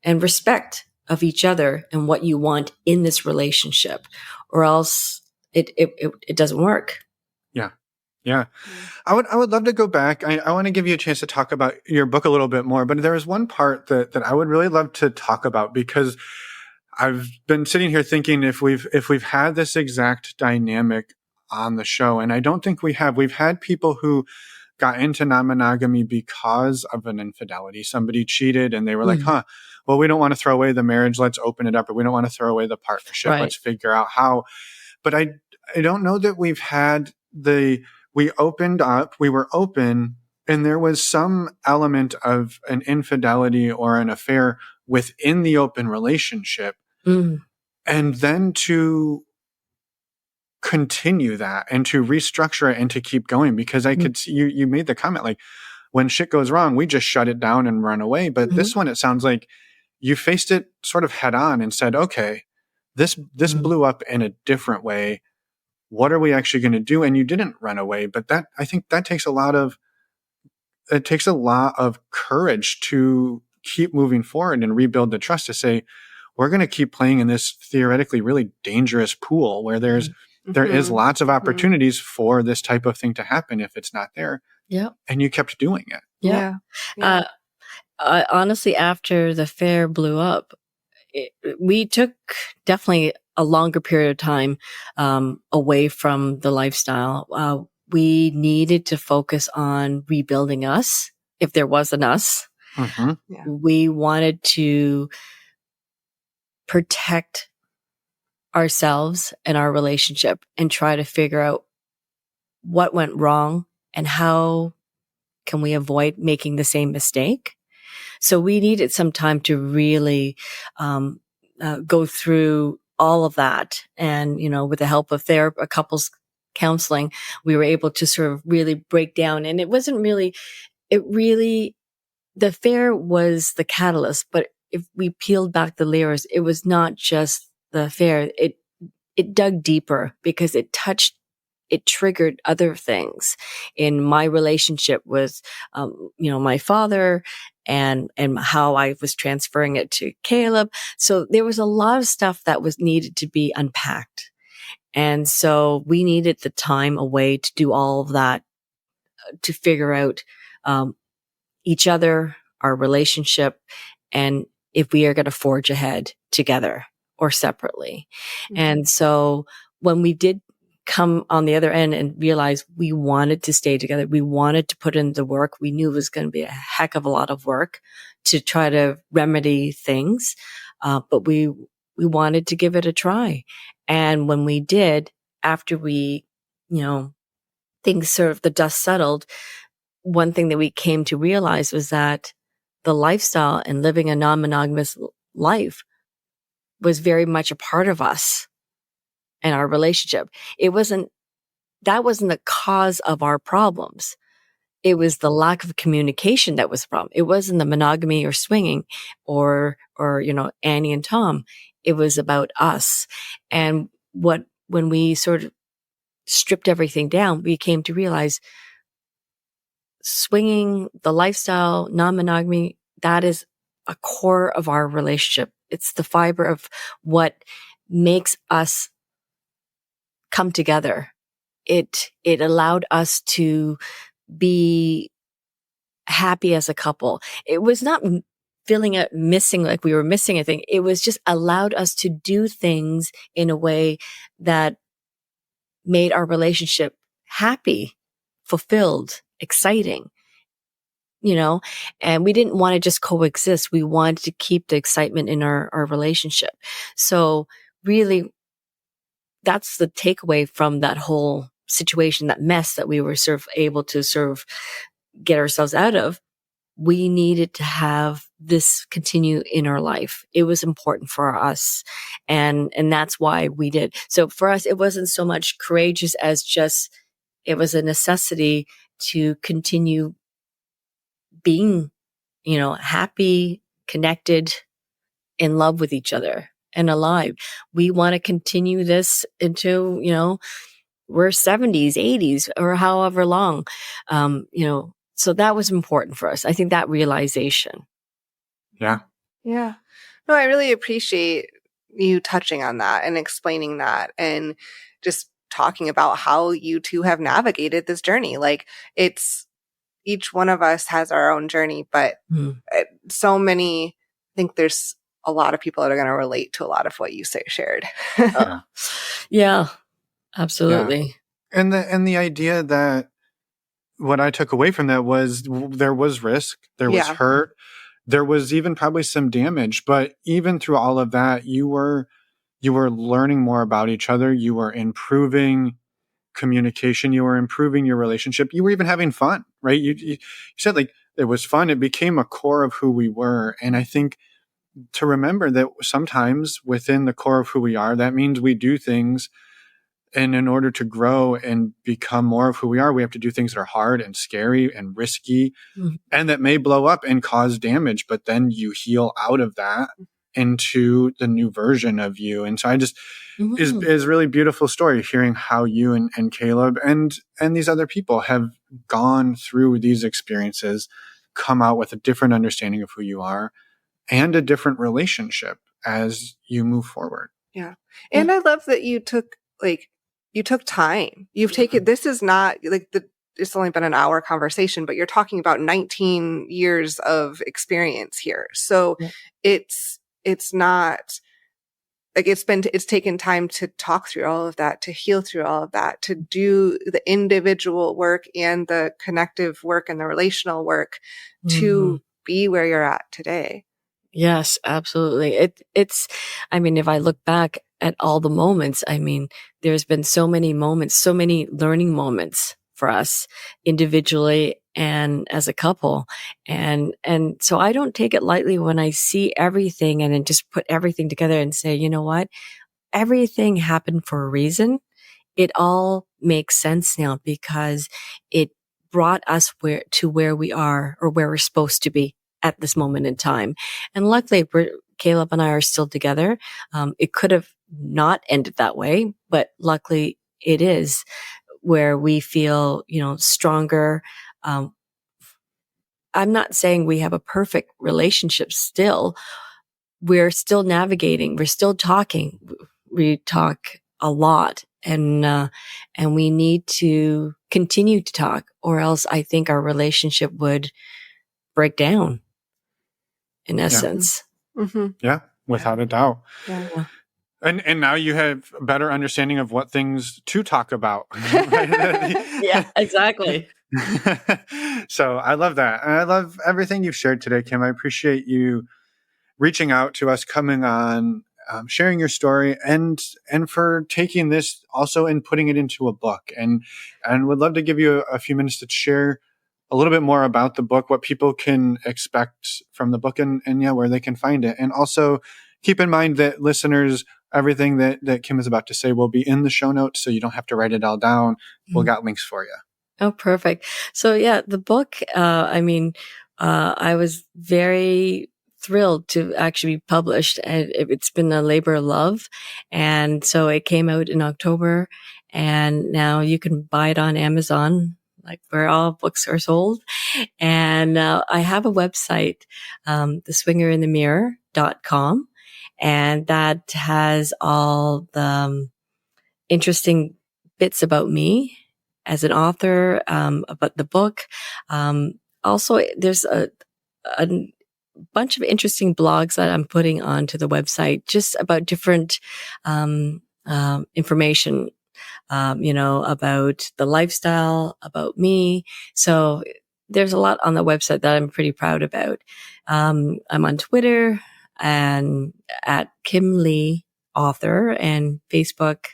respect of each other and what you want in this relationship, or else it doesn't work. Yeah. Yeah. I would love to go back. I want to give you a chance to talk about your book a little bit more, but there is one part that I would really love to talk about, because I've been sitting here thinking if we've had this exact dynamic on the show, and I don't think we have. We've had people who got into non-monogamy because of an infidelity. Somebody cheated and they were like, well, we don't want to throw away the marriage. Let's open it up. Or we don't want to throw away the partnership. Right. Let's figure out how. But I don't know that we've had we opened up, we were open, and there was some element of an infidelity or an affair within the open relationship. And then to continue that and to restructure it and to keep going, because I could see you made the comment, like, when shit goes wrong, we just shut it down and run away. But this one, it sounds like you faced it sort of head on and said, okay, this blew up in a different way. What are we actually going to do? And you didn't run away, but I think that takes a lot of courage to keep moving forward and rebuild the trust, to say, we're going to keep playing in this theoretically really dangerous pool where there is lots of opportunities for this type of thing to happen if it's not there. Yeah. And you kept doing it. Yeah. Honestly, after the affair blew up, we took definitely a longer period of time away from the lifestyle. We needed to focus on rebuilding us, if there was an us. We wanted to protect ourselves and our relationship and try to figure out what went wrong and how can we avoid making the same mistake. So we needed some time to really go through all of that. And, with the help of therapy, couples counseling, we were able to sort of really break down. And the affair was the catalyst, but if we peeled back the layers, it was not just the affair. It dug deeper because it triggered other things in my relationship with, my father and how I was transferring it to Caleb. So there was a lot of stuff that was needed to be unpacked. And so we needed the time away to do all of that, to figure out, each other, our relationship, and if we are going to forge ahead together or separately. And so when we did come on the other end and realize we wanted to stay together, we wanted to put in the work, we knew it was going to be a heck of a lot of work to try to remedy things. But we wanted to give it a try. And when we did, after we, things sort of, the dust settled, one thing that we came to realize was that the lifestyle and living a non-monogamous life was very much a part of us and our relationship. That wasn't the cause of our problems. It was the lack of communication that was the problem. It wasn't the monogamy or swinging or Annie and Tom. It was about us. And when we sort of stripped everything down, we came to realize swinging, the lifestyle, non-monogamy, that is a core of our relationship. It's the fiber of what makes us come together. It allowed us to be happy as a couple. It was not feeling it missing, like we were missing a thing. It was just allowed us to do things in a way that made our relationship happy, fulfilled, exciting. and we didn't want to just coexist. We wanted to keep the excitement in our relationship. So really, that's the takeaway from that whole situation, that mess that we were sort of able to sort of get ourselves out of. We needed to have this continue in our life. It was important for us. And that's why we did. So for us, it wasn't so much courageous as just, it was a necessity to continue being, happy, connected, in love with each other and alive. We want to continue this into, we're 70s, 80s, or however long, so that was important for us. I think that realization. Yeah. Yeah. No, I really appreciate you touching on that and explaining that and just talking about how you two have navigated this journey. Like, it's each one of us has our own journey, but so many, I think there's a lot of people that are going to relate to a lot of what you shared. Yeah, absolutely. Yeah. And the idea that what I took away from that was there was risk, there was hurt, there was even probably some damage, but even through all of that, you were learning more about each other. You were improving communication. You were improving your relationship. You were even having fun, right? You said like it was fun. It became a core of who we were. And I think to remember that sometimes within the core of who we are, that means we do things. And in order to grow and become more of who we are, we have to do things that are hard and scary and risky and that may blow up and cause damage. But then you heal out of that into the new version of you. And so I just is really beautiful story hearing how you and Caleb and these other people have gone through these experiences, come out with a different understanding of who you are and a different relationship as you move forward. Yeah. And I love that you took time. You've taken, this is not like it's only been an hour conversation, but you're talking about 19 years of experience here. So it's not like it's taken time to talk through all of that, to heal through all of that, to do the individual work and the connective work and the relational work to be where you're at today. Yes, absolutely. It's, I mean, if I look back at all the moments, I mean, there's been so many moments, so many learning moments for us individually and as a couple. And so I don't take it lightly when I see everything and then just put everything together and say, you know what? Everything happened for a reason. It all makes sense now because it brought us where we are or where we're supposed to be at this moment in time. And luckily, Caleb and I are still together. It could have not ended that way, but luckily it is where we feel, stronger. I'm not saying we have a perfect relationship still. We're still navigating. We're still talking. We talk a lot and we need to continue to talk or else I think our relationship would break down. In essence. Yeah, without a doubt. Yeah. And now you have a better understanding of what things to talk about. Yeah, exactly. So I love that. And I love everything you've shared today, Kim. I appreciate you reaching out to us, coming on, sharing your story and for taking this also and putting it into a book and would love to give you a few minutes to share a little bit more about the book, what people can expect from the book and where they can find it. And also keep in mind that listeners, everything that Kim is about to say will be in the show notes. So you don't have to write it all down. We'll got links for you. Oh, perfect. So yeah, the book, I was very thrilled to actually be published. It's been a labor of love. And so it came out in October and now you can buy it on Amazon, like where all books are sold. And I have a website, theswingerinthemirror.com. And that has all the interesting bits about me as an author, about the book. Also, there's a bunch of interesting blogs that I'm putting onto the website just about different information, about the lifestyle, about me. So there's a lot on the website that I'm pretty proud about. I'm on Twitter and at Kim Lee Author, and Facebook,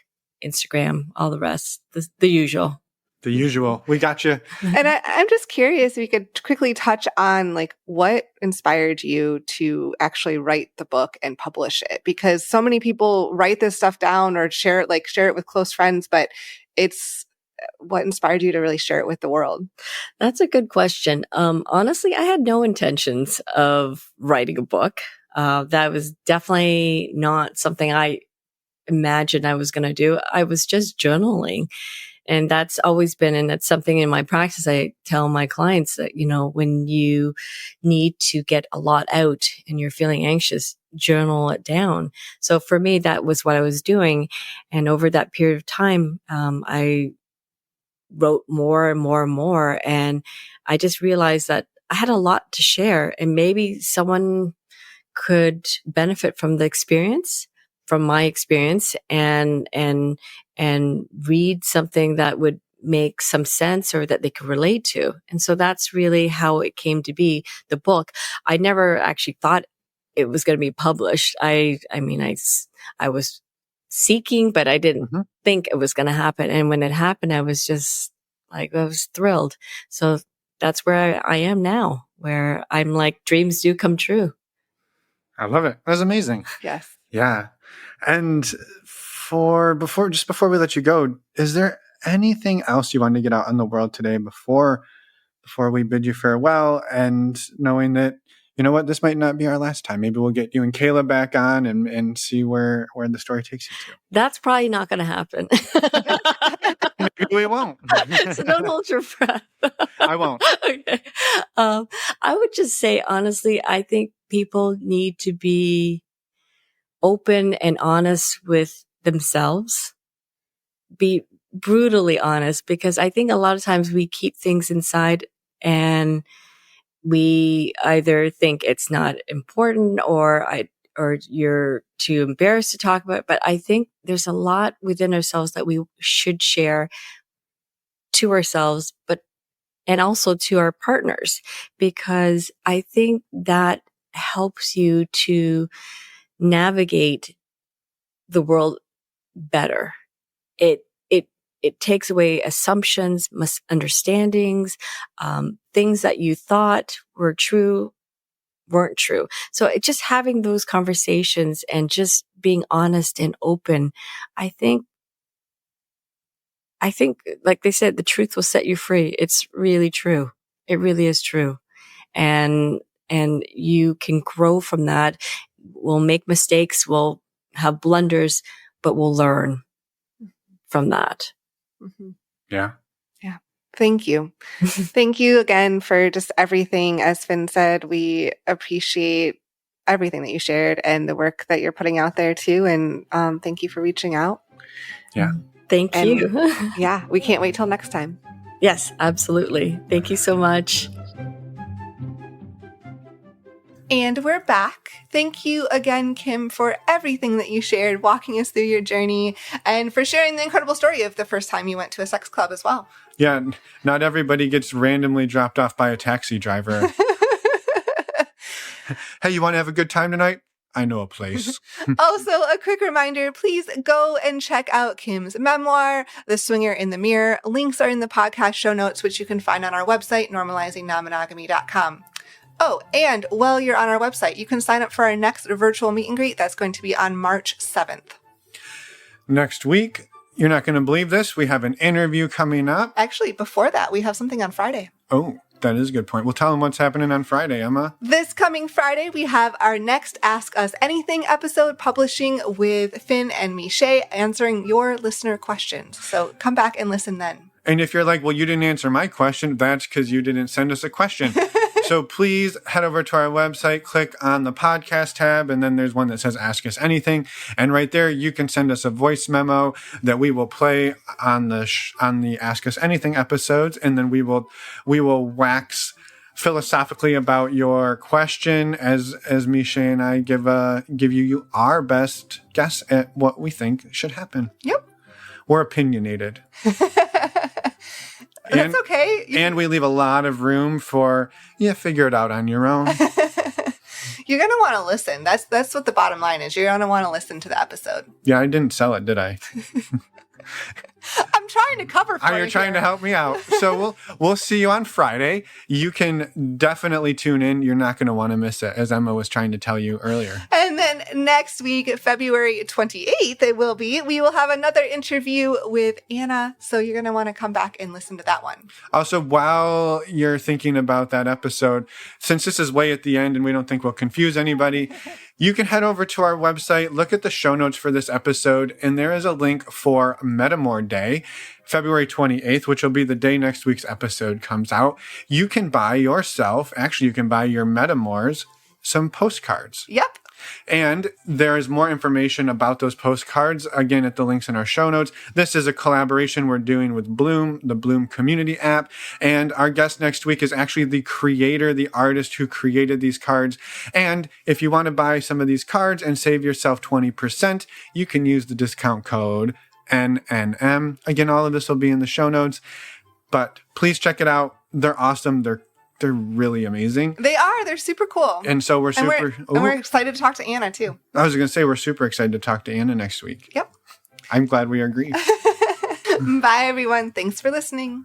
Instagram, all the rest, the usual. The usual. We got you. And I'm just curious if you could quickly touch on like what inspired you to actually write the book and publish it, because so many people write this stuff down or share it with close friends, but it's what inspired you to really share it with the world? That's a good question. Honestly, I had no intentions of writing a book. That was definitely not something I imagined I was going to do. I was just journaling. And that's always been, and that's something in my practice. I tell my clients that, when you need to get a lot out and you're feeling anxious, journal it down. So for me, that was what I was doing. And over that period of time, I wrote more and more and more. And I just realized that I had a lot to share, and maybe someone could benefit from the experience, from my experience, and read something that would make some sense or that they could relate to. And so that's really how it came to be, the book. I never actually thought it was going to be published. I was seeking, but I didn't think it was going to happen. And when it happened, I was just I was thrilled. So that's where I am now, where I'm like, dreams do come true. I love it. That's amazing. Yes. Yeah. And before we let you go, is there anything else you want to get out in the world today before we bid you farewell, and knowing that, this might not be our last time. Maybe we'll get you and Kayla back on and see where the story takes you to. That's probably not going to happen. Maybe we won't. So don't hold your breath. I won't. Okay. I would just say, honestly, I think people need to be open and honest with themselves. Be brutally honest, because I think a lot of times we keep things inside and we either think it's not important or you're too embarrassed to talk about it. But I think there's a lot within ourselves that we should share to ourselves, and also to our partners, because I think that helps you to navigate the world better. It takes away assumptions, misunderstandings, things that you thought were true weren't true. So just having those conversations and just being honest and open, I think, like they said, the truth will set you free. It's really true. It really is true. And you can grow from that. We'll make mistakes. We'll have blunders, but we'll learn from that. Mm-hmm. Yeah. Yeah. Thank you. Thank you again for just everything. As Finn said, we appreciate everything that you shared and the work that you're putting out there too. And thank you for reaching out. Yeah. Thank you. Yeah. We can't wait till next time. Yes, absolutely. Thank you so much. And we're back. Thank you again, Kim, for everything that you shared, walking us through your journey, and for sharing the incredible story of the first time you went to a sex club as well. Yeah, not everybody gets randomly dropped off by a taxi driver. Hey, you want to have a good time tonight? I know a place. Also, a quick reminder, please go and check out Kim's memoir, The Swinger in the Mirror. Links are in the podcast show notes, which you can find on our website, normalizingnonmonogamy.com. Oh, and while you're on our website, you can sign up for our next virtual meet and greet. That's going to be on March 7th. Next week, you're not going to believe this, we have an interview coming up. Actually, before that, we have something on Friday. Oh, that is a good point. Well, tell them what's happening on Friday, Emma. This coming Friday, we have our next Ask Us Anything episode publishing with Finn and Miche, answering your listener questions. So come back and listen then. And if you're like, well, you didn't answer my question, that's because you didn't send us a question. So please head over to our website, click on the podcast tab, and then there's one that says Ask Us Anything. And right there, you can send us a voice memo that we will play on the Ask Us Anything episodes. And then we will wax philosophically about your question as Miche and I give you our best guess at what we think should happen. Yep. We're opinionated. That's okay. And we leave a lot of room for, figure it out on your own. You're going to want to listen. That's what the bottom line is. You're going to want to listen to the episode. Yeah, I didn't sell it, did I? I'm trying to cover for you. You're trying to help me out. So we'll see you on Friday. You can definitely tune in. You're not going to want to miss it, as Emma was trying to tell you earlier. And then next week, February 28th, we will have another interview with Anna. So you're going to want to come back and listen to that one. Also, while you're thinking about that episode, since this is way at the end and we don't think we'll confuse anybody, you can head over to our website, look at the show notes for this episode, and there is a link for Metamor Day, February 28th, which will be the day next week's episode comes out. You can buy your Metamors some postcards. Yep. And there is more information about those postcards, again, at the links in our show notes. This is a collaboration we're doing with Bloom, the Bloom community app. And our guest next week is actually the creator, the artist who created these cards. And if you want to buy some of these cards and save yourself 20%, you can use the discount code NNM. Again, all of this will be in the show notes. But please check it out. They're awesome. They're really amazing. They are. They're super cool. And so we're we're excited to talk to Anna too. I was going to say we're super excited to talk to Anna next week. Yep. I'm glad we agreed. Bye, everyone. Thanks for listening.